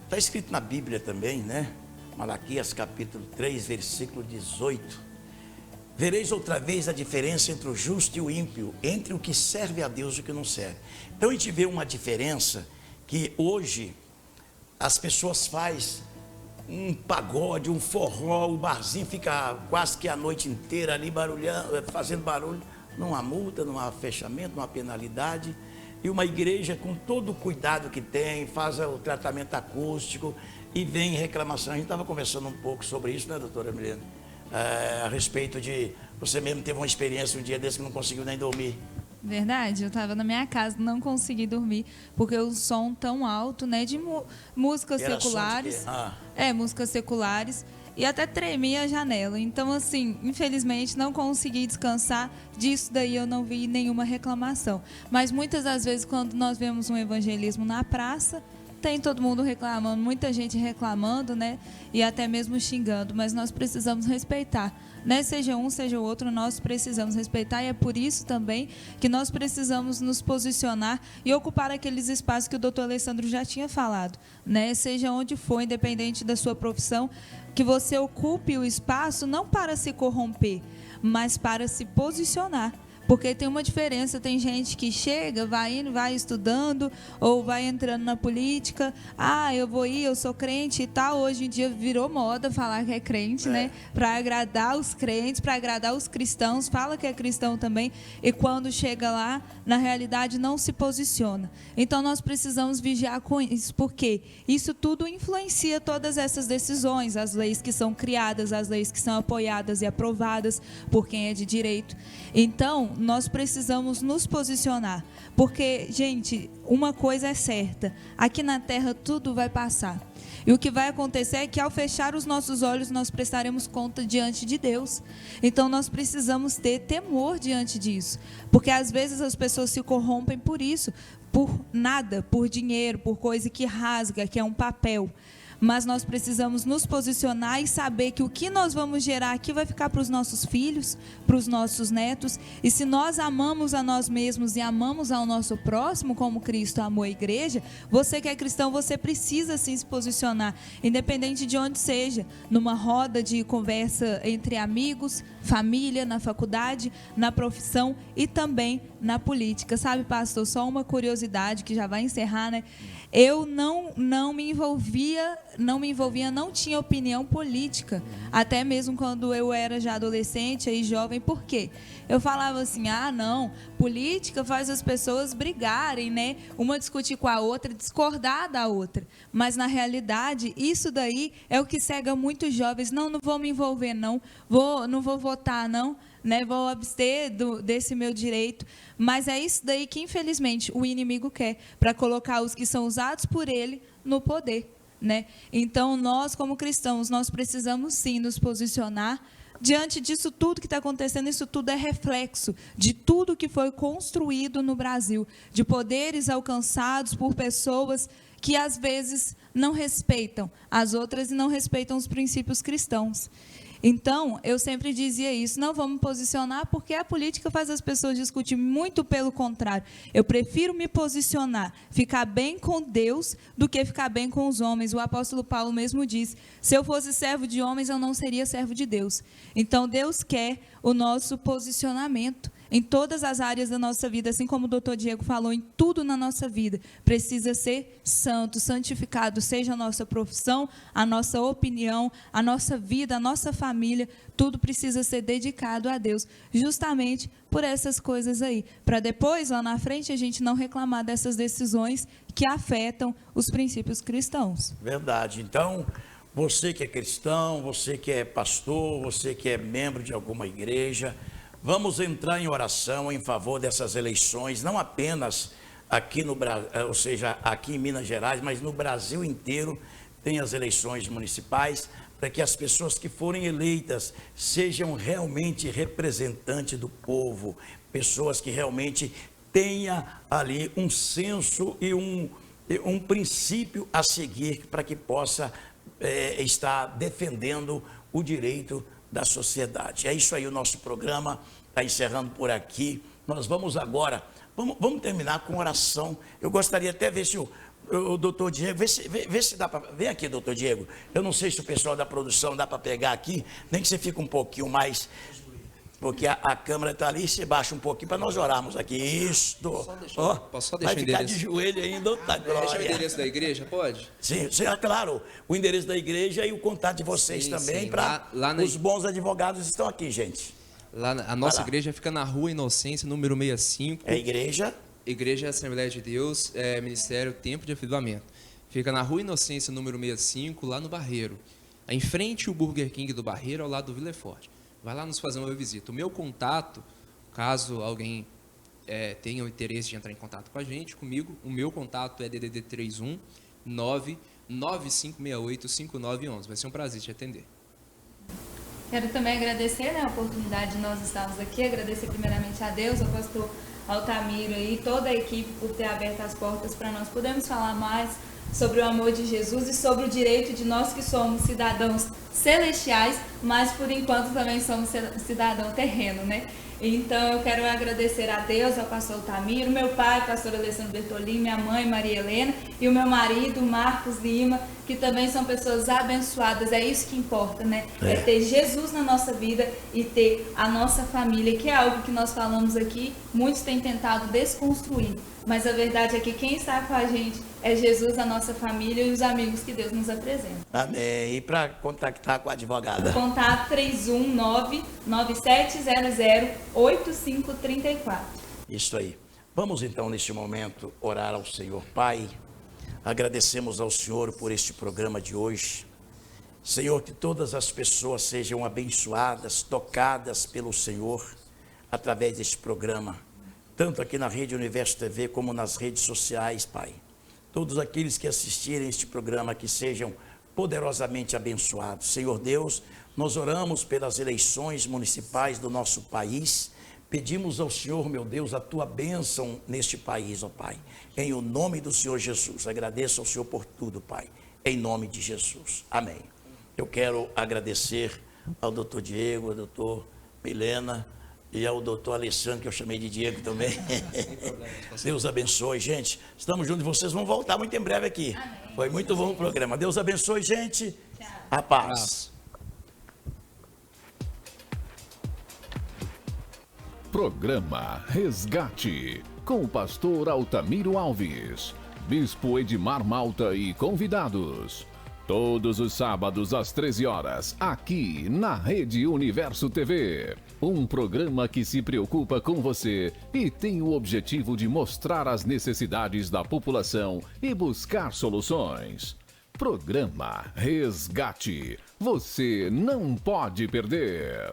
Está escrito na Bíblia também, né? Malaquias capítulo 3, versículo 18. Vereis outra vez a diferença entre o justo e o ímpio, entre o que serve a Deus e o que não serve. Então a gente vê uma diferença que hoje as pessoas fazem um pagode, um forró, o barzinho fica quase que a noite inteira ali barulhando, fazendo barulho, não há multa, não há fechamento, não há penalidade. E uma igreja com todo o cuidado que tem, faz o tratamento acústico e vem reclamação. A gente estava conversando um pouco sobre isso, né, doutora Milena? a respeito de... Você mesmo teve uma experiência um dia desse que não conseguiu nem dormir. Verdade, eu estava na minha casa, não consegui dormir, porque o som tão alto, né, de músicas seculares. Músicas seculares. E até tremia a janela. Então, assim, infelizmente, não consegui descansar. Disso daí eu não vi nenhuma reclamação. Mas muitas das vezes, quando nós vemos um evangelismo na praça, tem todo mundo reclamando, muita gente reclamando, né? E até mesmo xingando. Mas nós precisamos respeitar, né? Seja um, seja o outro, nós precisamos respeitar. E é por isso também que nós precisamos nos posicionar e ocupar aqueles espaços que o doutor Alessandro já tinha falado, né? Seja onde for, independente da sua profissão, que você ocupe o espaço não para se corromper, mas para se posicionar. Porque tem uma diferença, tem gente que chega, vai indo, vai estudando, ou vai entrando na política. Eu vou ir, eu sou crente e tal. Hoje em dia virou moda falar que é crente, né? Para agradar os crentes, para agradar os cristãos, fala que é cristão também. E quando chega lá, na realidade não se posiciona. Então nós precisamos vigiar com isso, porque isso tudo influencia todas essas decisões, as leis que são criadas, as leis que são apoiadas e aprovadas por quem é de direito. Então, nós precisamos nos posicionar, porque, gente, uma coisa é certa, aqui na terra tudo vai passar, e o que vai acontecer é que ao fechar os nossos olhos, nós prestaremos conta diante de Deus. Então nós precisamos ter temor diante disso, porque às vezes as pessoas se corrompem por isso, por nada, por dinheiro, por coisa que rasga, que é um papel. Mas nós precisamos nos posicionar e saber que o que nós vamos gerar aqui vai ficar para os nossos filhos, para os nossos netos. E se nós amamos a nós mesmos e amamos ao nosso próximo, como Cristo amou a igreja, você que é cristão, você precisa sim se posicionar, independente de onde seja, numa roda de conversa entre amigos, família, na faculdade, na profissão e também na política. Sabe, pastor, só uma curiosidade que já vai encerrar, né? Eu não me envolvia, não tinha opinião política, até mesmo quando eu era já adolescente e jovem. Por quê? Eu falava assim, não, política faz as pessoas brigarem, né? Uma discutir com a outra, discordar da outra. Mas, na realidade, isso daí é o que cega muitos jovens. Não vou me envolver, não vou votar, não. Né, vou abster desse meu direito, mas é isso daí que infelizmente o inimigo quer, para colocar os que são usados por ele no poder, né? Então nós como cristãos, nós precisamos sim nos posicionar diante disso tudo que está acontecendo. Isso tudo é reflexo de tudo que foi construído no Brasil, de poderes alcançados por pessoas que às vezes não respeitam as outras e não respeitam os princípios cristãos. Então, eu sempre dizia isso, não vamos posicionar porque a política faz as pessoas discutir, muito pelo contrário. Eu prefiro me posicionar, ficar bem com Deus, do que ficar bem com os homens. O apóstolo Paulo mesmo disse, se eu fosse servo de homens, eu não seria servo de Deus. Então, Deus quer o nosso posicionamento em todas as áreas da nossa vida, assim como o doutor Diego falou, em tudo na nossa vida, precisa ser santo, santificado, seja a nossa profissão, a nossa opinião, a nossa vida, a nossa família, tudo precisa ser dedicado a Deus, justamente por essas coisas aí, para depois, lá na frente, a gente não reclamar dessas decisões que afetam os princípios cristãos. Verdade. Então, você que é cristão, você que é pastor, você que é membro de alguma igreja, vamos entrar em oração em favor dessas eleições, não apenas aqui no Brasil, ou seja, aqui em Minas Gerais, mas no Brasil inteiro tem as eleições municipais, para que as pessoas que forem eleitas sejam realmente representantes do povo, pessoas que realmente tenham ali um senso e um princípio a seguir para que possa estar defendendo o direito da sociedade. É isso aí, o nosso programa está encerrando por aqui. Nós vamos agora, vamos terminar com oração. Eu gostaria até ver se o doutor Diego, vê se dá para, vem aqui, doutor Diego, eu não sei se o pessoal da produção dá para pegar aqui, nem que você fique um pouquinho mais, porque a câmera está ali, você baixa um pouquinho para nós orarmos aqui. Isso. Posso só deixar vai o ficar endereço? de joelho ainda. Deixa o endereço da igreja, pode? Sim, claro. O endereço da igreja e o contato de vocês também, para os bons advogados estão aqui, gente. Lá, a nossa igreja fica na Rua Inocência, número 65. É a igreja? Igreja Assembleia de Deus, Ministério Tempo de Avivamento. Fica na Rua Inocência, número 65, lá no Barreiro. em frente ao Burger King do Barreiro, ao lado do Vila Forte. Vai lá nos fazer uma visita. O meu contato, caso alguém tenha o interesse de entrar em contato com a gente, comigo, o meu contato é DDD 31 99568 5911. Vai ser um prazer te atender. Quero também agradecer, né, a oportunidade de nós estarmos aqui, agradecer primeiramente a Deus, ao pastor Altamiro e toda a equipe por ter aberto as portas para nós podermos falar mais sobre o amor de Jesus e sobre o direito de nós que somos cidadãos celestiais, mas por enquanto também somos cidadão terreno, né? Então eu quero agradecer a Deus, ao pastor Altamiro, meu pai, pastor Alessandro Bertolini, minha mãe, Maria Helena, e o meu marido, Marcos Lima, que também são pessoas abençoadas. É isso que importa, né? É ter Jesus na nossa vida e ter a nossa família, que é algo que nós falamos aqui, muitos têm tentado desconstruir, mas a verdade é que quem está com a gente é Jesus, a nossa família e os amigos que Deus nos apresenta. Amém. E para contactar com a advogada? Contato 319-9700-8534. Isso aí. Vamos então, neste momento, orar ao Senhor. Pai, agradecemos ao Senhor por este programa de hoje. Senhor, que todas as pessoas sejam abençoadas, tocadas pelo Senhor, através deste programa, tanto aqui na Rede Universo TV, como nas redes sociais, Pai. Todos aqueles que assistirem este programa, que sejam poderosamente abençoados. Senhor Deus, nós oramos pelas eleições municipais do nosso país, pedimos ao Senhor, meu Deus, a tua bênção neste país, ó Pai, em o nome do Senhor Jesus. Agradeço ao Senhor por tudo, Pai, em nome de Jesus. Amém. Eu quero agradecer ao doutor Diego, ao doutor Milena e ao doutor Alessandro, que eu chamei de Diego também. Deus abençoe, gente. Estamos juntos e vocês vão voltar muito em breve aqui. Amém. Foi muito bom o programa. Deus abençoe, gente. Tchau. A paz. Programa Resgate, com o pastor Altamiro Alves, bispo Edmar Malta e convidados. Todos os sábados às 13 horas, aqui na Rede Universo TV. Um programa que se preocupa com você e tem o objetivo de mostrar as necessidades da população e buscar soluções. Programa Resgate. Você não pode perder.